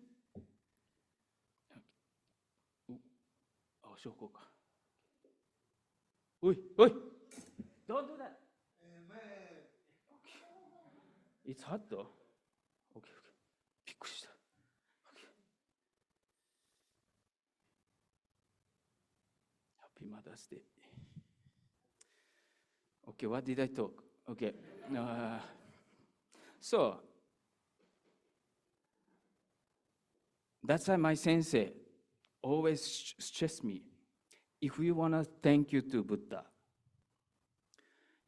証拠か。おい、おい Don't do that! It's hot though. Okay, okay. びっくりした。Happy Mother's Day. Okay, what did I talk? Okay. So, that's why my sensei always stress me. If you want to thank you to Buddha,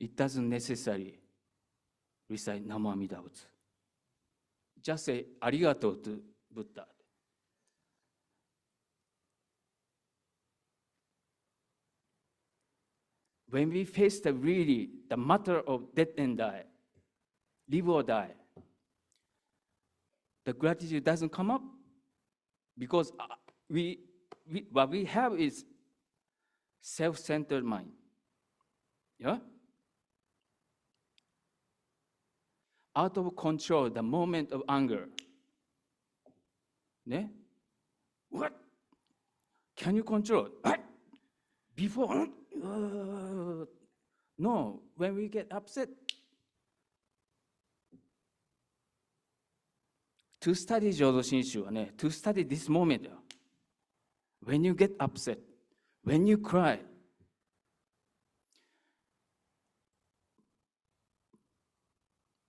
it doesn't necessarily recite Namo Amida Butsu. Just say Arigato to Buddha. When we face the matter of death and die, live or die, the gratitude doesn't come up because what we have is self-centered mind. Yeah? Out of control, the moment of anger. Ne? What? Can you control? Before? No, when we get upset. To study Jodo Shinshu, to study this moment, when you get upset, when you cry,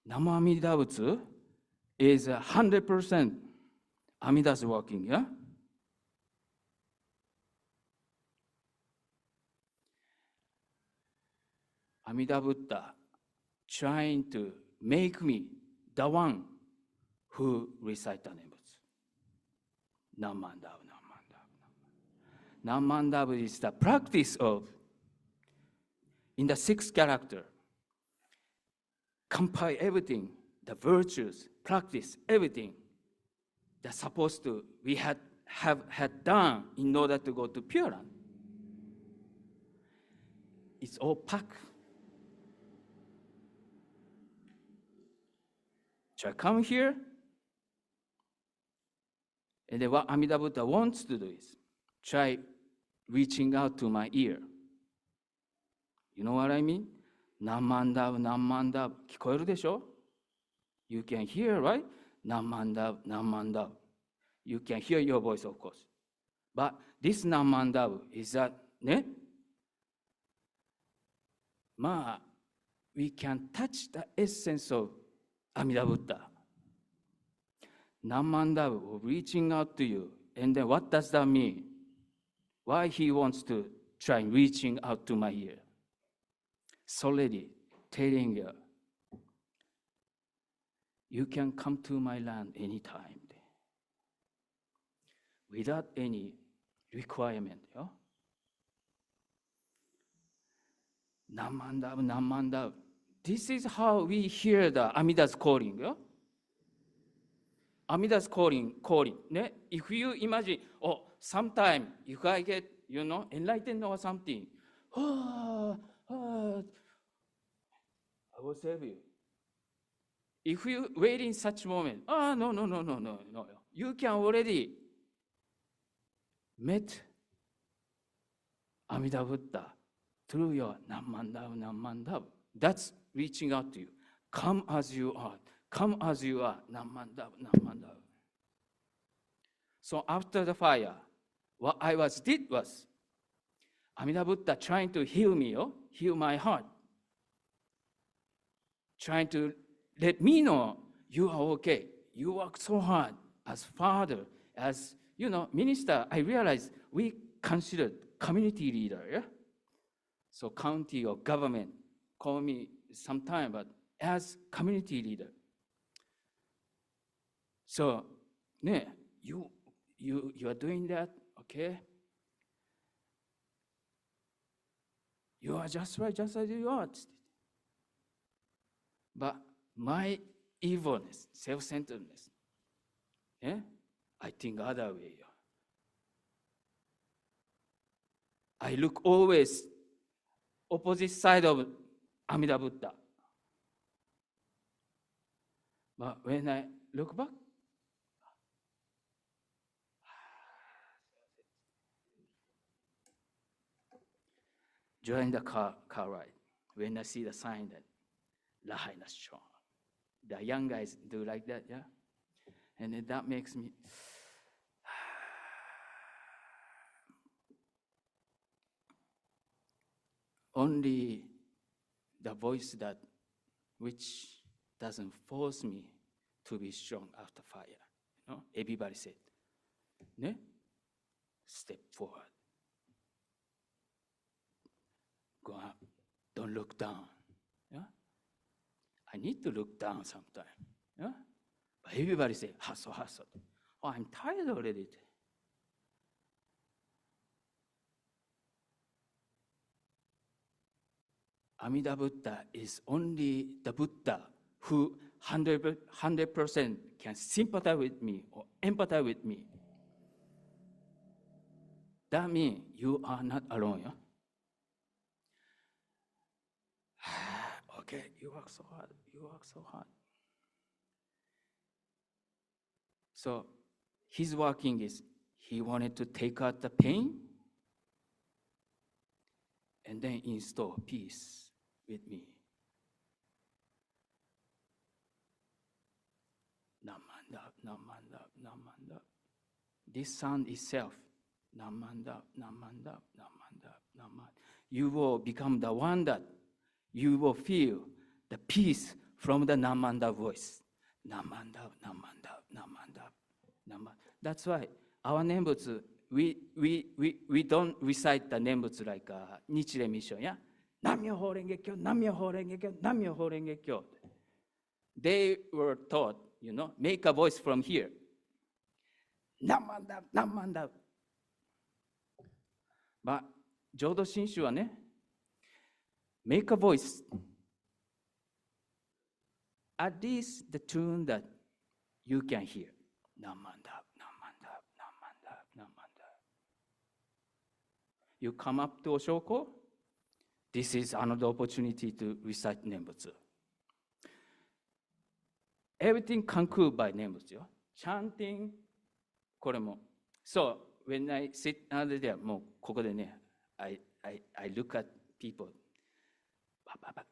Namo Amida Butsu is 100% Amida's working, yeah? Amida Buddha trying to make me the one who recite the name. Namandav, Namandav, Namandav. Namandav is the practice of, in the sixth character, compile everything, the virtues, practice, everything that's supposed to, we have done in order to go to Pure Land. It's all packed. So I come here, and then what Amida Buddha wants to do is try reaching out to my ear. You know what I mean? Namandav, Namandav. 聞こえるでしょ? You can hear, right? Namandav, Namandav. You can hear your voice, of course. But this Namandav is that, ne? We can touch the essence of Amida Buddha. Namandav reaching out to you. And then what does that mean? Why he wants to try reaching out to my ear? Solely telling you, you can come to my land anytime. Without any requirement. Yeah? Namandav, Namandav. This is how we hear the Amida's calling. Yeah? Amida's calling. Ne? If you imagine, sometime if I get, enlightened or something, I will save you. If you wait in such moment, no. You can already met Amida Buddha through your Namandav. That's reaching out to you. Come as you are. Come as you are. Namandav. So after the fire, what I did was, Amida Buddha trying to heal me, heal my heart. Trying to let me know you are okay. You work so hard as father, as minister. I realized we considered community leader. Yeah? So county or government call me sometime, but as community leader. So, you are doing that, okay? You are just right, just as you are. But my evilness, self-centeredness, I think other way. I look always opposite side of Amida Buddha. But when I look back, during the car ride, when I see the sign that Lahaina strong, the young guys do like that, yeah? And then that makes me, only the voice that which doesn't force me to be strong after fire. You know, everybody said, ne? Step forward. Go up. Don't look down. Yeah? I need to look down sometime. Yeah? But everybody say, hustle, hustle. Oh, I'm tired already. Amida Buddha is only the Buddha who 100% can sympathize with me or empathize with me. That means you are not alone. Yeah? Okay, you work so hard. You work so hard. So his working is he wanted to take out the pain and then install peace with me. Namanda, namanda, namanda. This sound itself, namanda, namanda, namanda, namanda. You will become the one that you will feel the peace from the namanda voice. Namanda, namanda, namanda, namanda. That's why our nembutsu, we don't recite the nembutsu like Nichire mission, yeah? Nam-myoho Renge-kyo, Nam-myoho Renge-kyo, Nam-myoho Renge-kyo. They were taught, you know, make a voice from here. Namanda, namanda. But Jodo Shinshu wa ne, make a voice. At least the tune that you can hear. Namanda, namanda, namanda, namanda. You come up to Oshoko, this is another opportunity to recite Nembutsu. Everything concluded by Nembutsu. Chanting, これも. So when I sit under there, もうここでね, I look at people.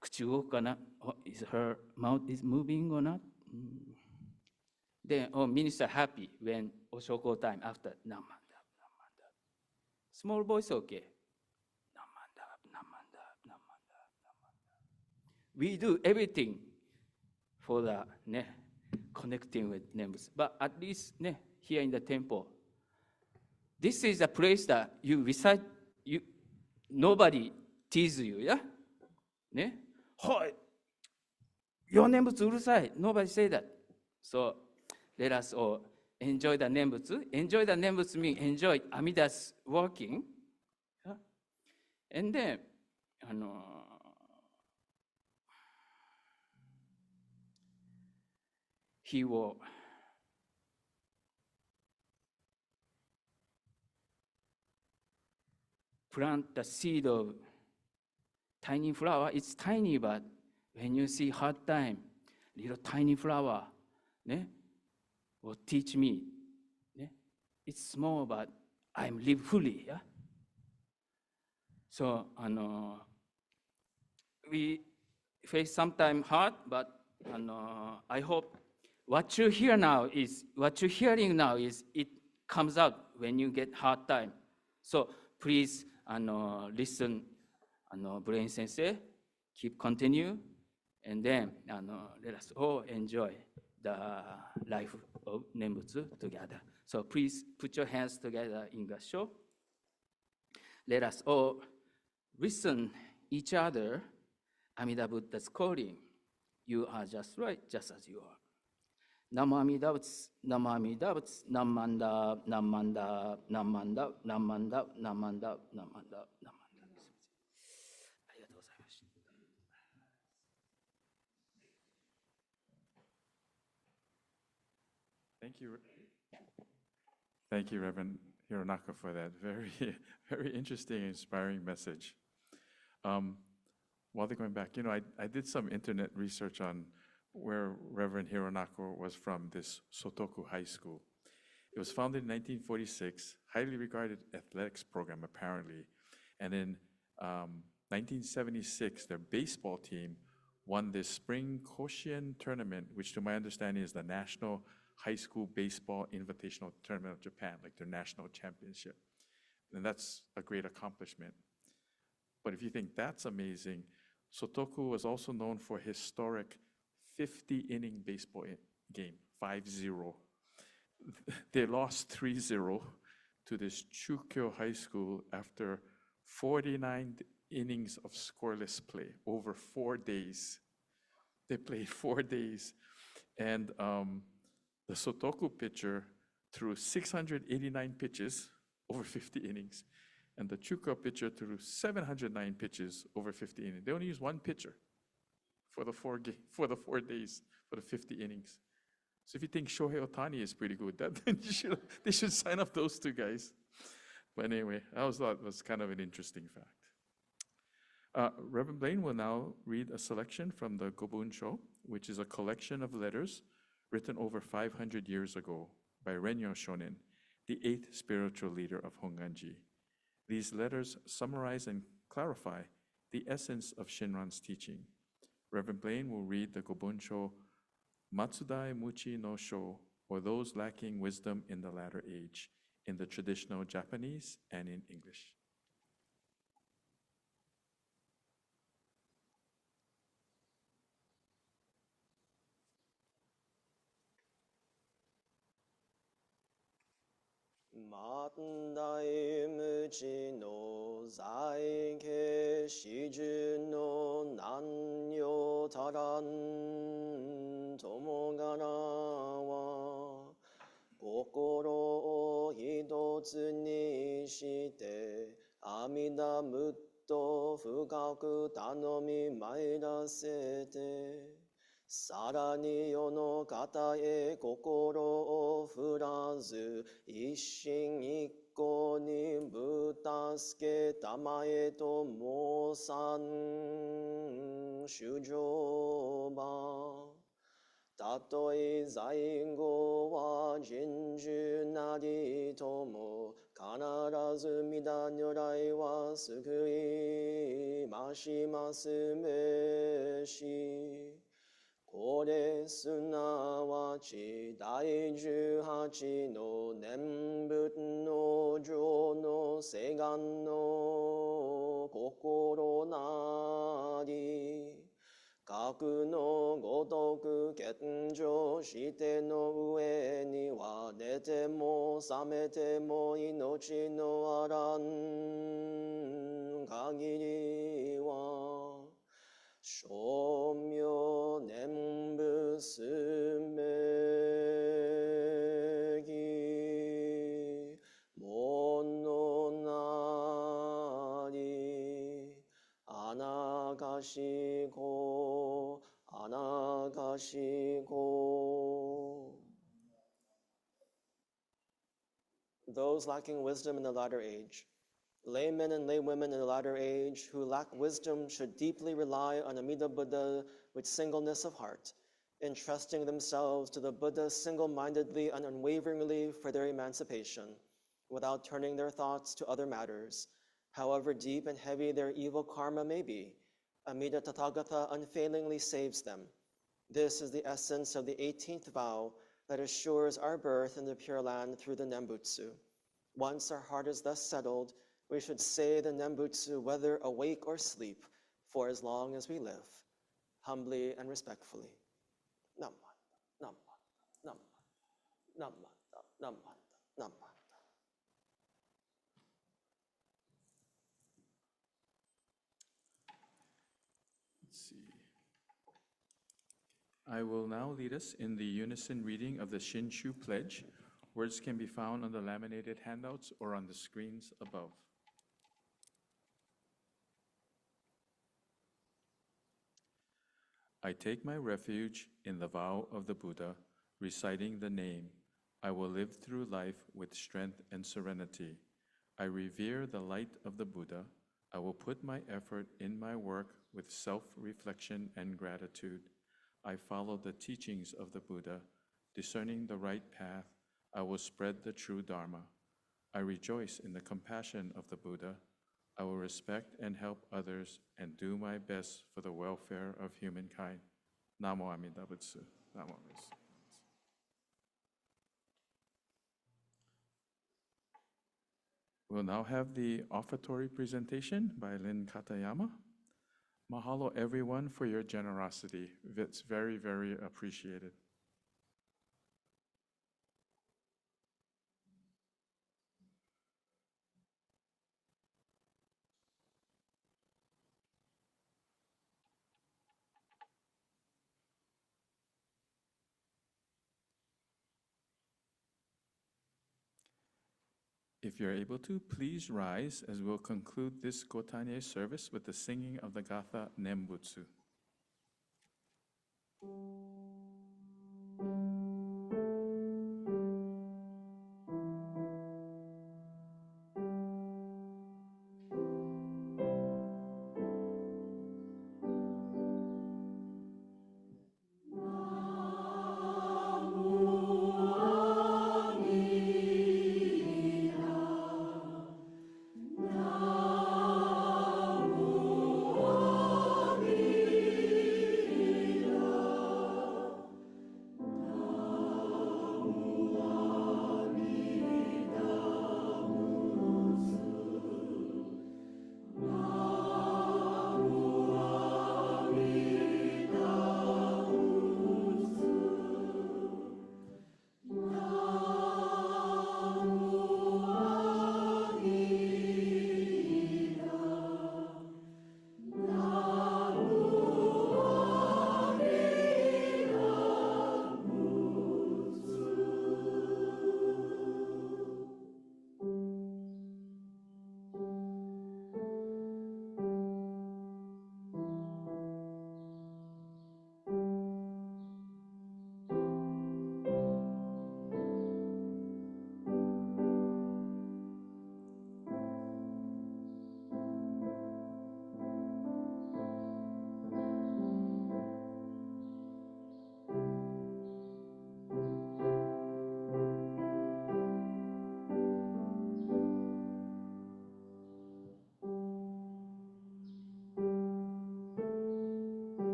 口動くかな? Is her mouth is moving or not? Then, minister happy when Oshoko time after Namanda, Namanda. Small voice, okay. Namanda, Namanda, Namanda, Namanda. We do everything for the connecting with names. But at least here in the temple, this is a place that you recite, nobody teases you, yeah? Your nembutsu urusai. Nobody say that. So let us all enjoy the nembutsu. Enjoy the nembutsu means enjoy Amida's working. Yeah? And then, he will plant the seed of tiny flower. It's tiny, but when you see hard time, little tiny flower, will teach me. It's small, but I'm live fully. Yeah. So, we face sometimes hard, but I hope what you're hearing now is it comes out when you get hard time. So please, listen. Brain Sensei, keep continue, and then let us all enjoy the life of Nembutsu together. So please put your hands together in Gassho. Let us all listen each other. Amida Buddha's calling. You are just right, just as you are. Namo Amida Butsu, Namo Amida Butsu, Namanda, Namanda, Namanda, Namanda, Namanda, Namanda, Namanda. Thank you. Thank you, Reverend Hironaka, for that very, very interesting, inspiring message. While they're going back, I did some internet research on where Reverend Hironaka was from, this Sotoku High School. It was founded in 1946, highly regarded athletics program, apparently. And in 1976, their baseball team won this Spring Koshien tournament, which to my understanding is the National High School Baseball Invitational Tournament of Japan, like their national championship. And that's a great accomplishment. But if you think that's amazing, Sotoku was also known for historic 50-inning baseball game, 5-0. They lost 3-0 to this Chukyo High School after 49 innings of scoreless play over 4 days. They played 4 days. And the Sotoku pitcher threw 689 pitches over 50 innings. And the Chukyo pitcher threw 709 pitches over 50 innings. They only used one pitcher for the 4 days, for the 50 innings. So if you think Shohei Ohtani is pretty good, then they should sign up those two guys. But anyway, I always thought it was kind of an interesting fact. Reverend Blaine will now read a selection from the Gobunsho, which is a collection of letters written over 500 years ago by Renyo Shonin, the 8th spiritual leader of Honganji. These letters summarize and clarify the essence of Shinran's teaching. Reverend Blaine will read the Gobunsho Matsudai Muchi no Sho, or those lacking wisdom in the latter age, in the traditional Japanese and in English. Matandai muchi no zai ke shiju no nanyo taran tomogara wa kokoro o hitotsu ni shite amida mutto fukaku tanomi mairasete さらに世の方へ心を振らず一心一向にぶたすけたまえと申さん主情ばたとえ在後は人獣なりとも必ず皆如来は救いましますめしこれすなわち第18の念仏の上の世願の心なり格のごとく献上しての上には寝ても覚めても命のあらん限りは称名念仏すべきものなりあながしこあながしこ Those lacking wisdom in the latter age. Laymen and laywomen in the latter age who lack wisdom should deeply rely on Amida Buddha with singleness of heart, entrusting themselves to the Buddha single-mindedly and unwaveringly for their emancipation, without turning their thoughts to other matters. However deep and heavy their evil karma may be, Amida Tathagata unfailingly saves them. This is the essence of the 18th vow that assures our birth in the Pure Land through the Nembutsu. Once our heart is thus settled, we should say the Nembutsu whether awake or sleep, for as long as we live, humbly and respectfully. Nammanta, nammanta, nammanta, nammanta, nammanta, nammanta. Let's see. I will now lead us in the unison reading of the Shinshu Pledge. Words can be found on the laminated handouts or on the screens above. I take my refuge in the vow of the Buddha, reciting the name I will live through life with strength and serenity. I revere the light of the Buddha. I will put my effort in my work with self-reflection and gratitude. I follow the teachings of the Buddha, discerning the right path. I will spread the true Dharma. I rejoice in the compassion of the Buddha. I will respect and help others and do my best for the welfare of humankind. Namo Amida Butsu. Namo Amida. We'll now have the offertory presentation by Lynn Katayama. Mahalo everyone for your generosity. It's very, very appreciated. If you're able to, please rise as we'll conclude this GOTAN-E service with the singing of the Gatha Nembutsu.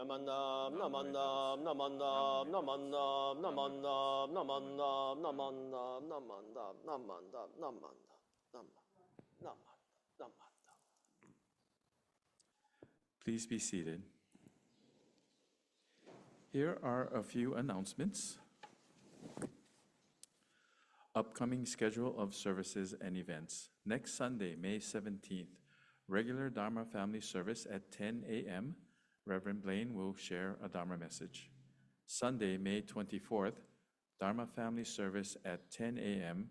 Namanam, namanam, namanam, namanam, namanam, namanam, namanam, namanam, namanam, namanam, namanam. Please be seated. Here are a few announcements. Upcoming schedule of services and events. Next Sunday, May 17th, regular Dharma family service at 10 a.m. Reverend Blaine will share a Dharma message. Sunday, May 24th, Dharma family service at 10 a.m.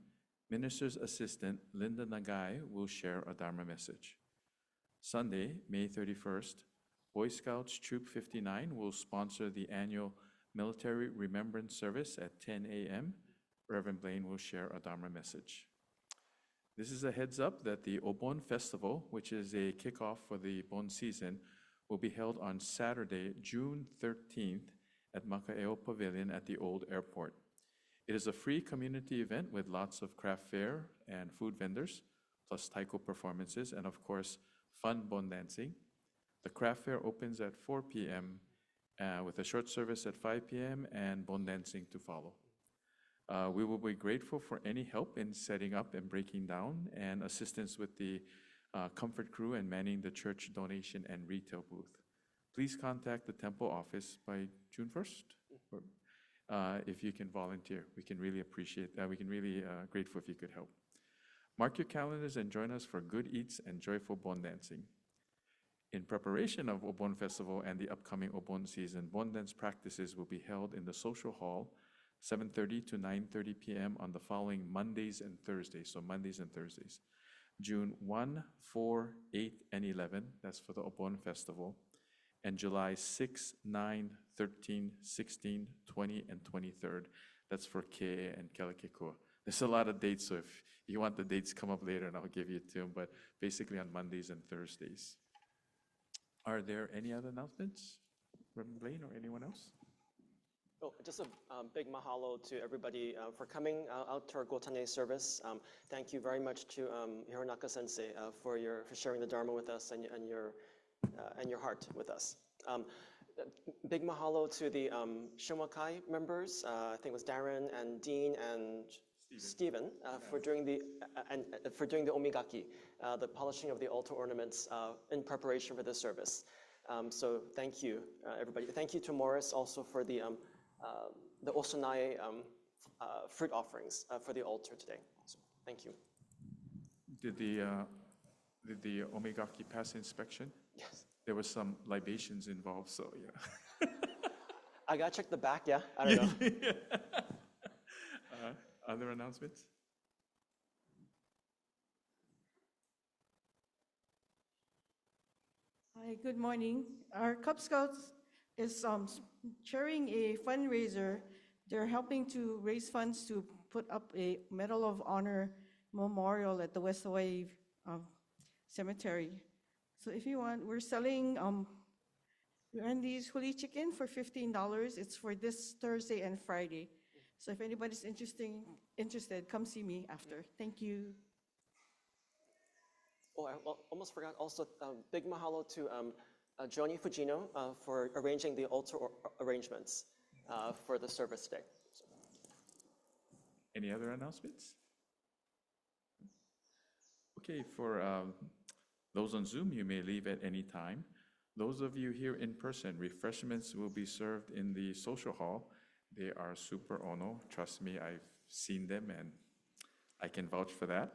Minister's assistant Linda Nagai will share a Dharma message. Sunday, May 31st, Boy Scouts Troop 59 will sponsor the annual Military Remembrance Service at 10 a.m. Reverend Blaine will share a Dharma message. This is a heads up that the Obon Festival, which is a kickoff for the Bon season, will be held on Saturday, June 13th at Makaeo Pavilion at the Old Airport. It is a free community event with lots of craft fair and food vendors, plus taiko performances, and of course, fun Bon dancing. The craft fair opens at 4 p.m. With a short service at 5 p.m. and Bon dancing to follow. We will be grateful for any help in setting up and breaking down and assistance with the comfort crew and manning the church donation and retail booth. Please contact the temple office by June 1st if you can volunteer. We can really appreciate that. We can really grateful if you could help. Mark your calendars and join us for good eats and joyful Bon dancing. In preparation of Obon Festival and the upcoming Obon season, Bon dance practices will be held in the social hall 7:30 to 9:30 p.m. on the following Mondays and Thursdays. So Mondays and Thursdays. June 1, 4, 8, and 11. That's for the Obon Festival. And July 6, 9, 13, 16, 20, and 23rd. That's for Ke and Kelekekua. There's a lot of dates, so if you want the dates, come up later and I'll give you it to them. But basically on Mondays and Thursdays. Are there any other announcements? Reverend Blaine or anyone else? Oh, just a big mahalo to everybody for coming out to our GOTAN-E service. Thank you very much to Hironaka Sensei for sharing the Dharma with us and your heart with us. Big mahalo to the Shinwakai members. I think it was Darren and Dean and Stephen for doing the omigaki, the polishing of the altar ornaments in preparation for this service. So thank you, everybody. Thank you to Morris also for the osanae fruit offerings for the altar today. So thank you. Did the omigaki pass inspection? Yes. There was some libations involved, so yeah. I gotta check the back, yeah? I don't know. Other announcements? Hi, good morning. Our Cub Scouts is sharing a fundraiser. They're helping to raise funds to put up a Medal of Honor memorial at the West Hawaii Cemetery. So if you want, we're selling Randy's Huli chicken for $15. It's for this Thursday and Friday. So if anybody's interested, come see me after. Thank you. Oh, I almost forgot also, big mahalo to Joni Fujino for arranging the altar arrangements for the service today. So. Any other announcements? Okay, for those on Zoom, you may leave at any time. Those of you here in person, refreshments will be served in the social hall. They are super ono. Trust me, I've seen them and I can vouch for that.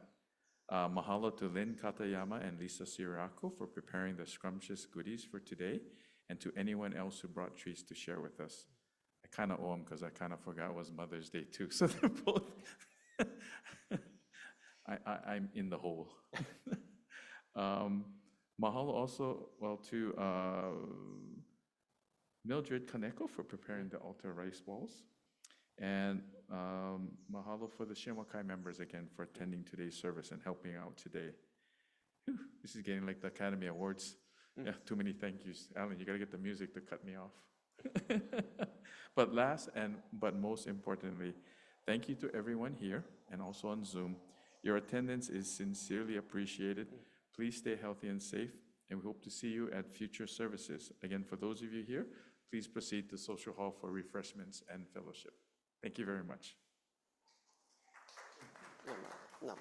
Mahalo to Lynn Katayama and Lisa Sirako for preparing the scrumptious goodies for today, and to anyone else who brought treats to share with us. I kind of owe them because I kind of forgot it was Mother's Day too, so they're both, I'm in the hole. Mahalo also, to Mildred Kaneko for preparing the altar rice balls. And mahalo for the Shinwakai members again for attending today's service and helping out today. Whew, this is getting like the Academy Awards. Yeah, too many thank yous. Alan, you gotta get the music to cut me off. But last but most importantly, thank you to everyone here and also on Zoom. Your attendance is sincerely appreciated. Please stay healthy and safe, and we hope to see you at future services. Again, for those of you here, please proceed to Social Hall for refreshments and fellowship. Thank you very much. Nama.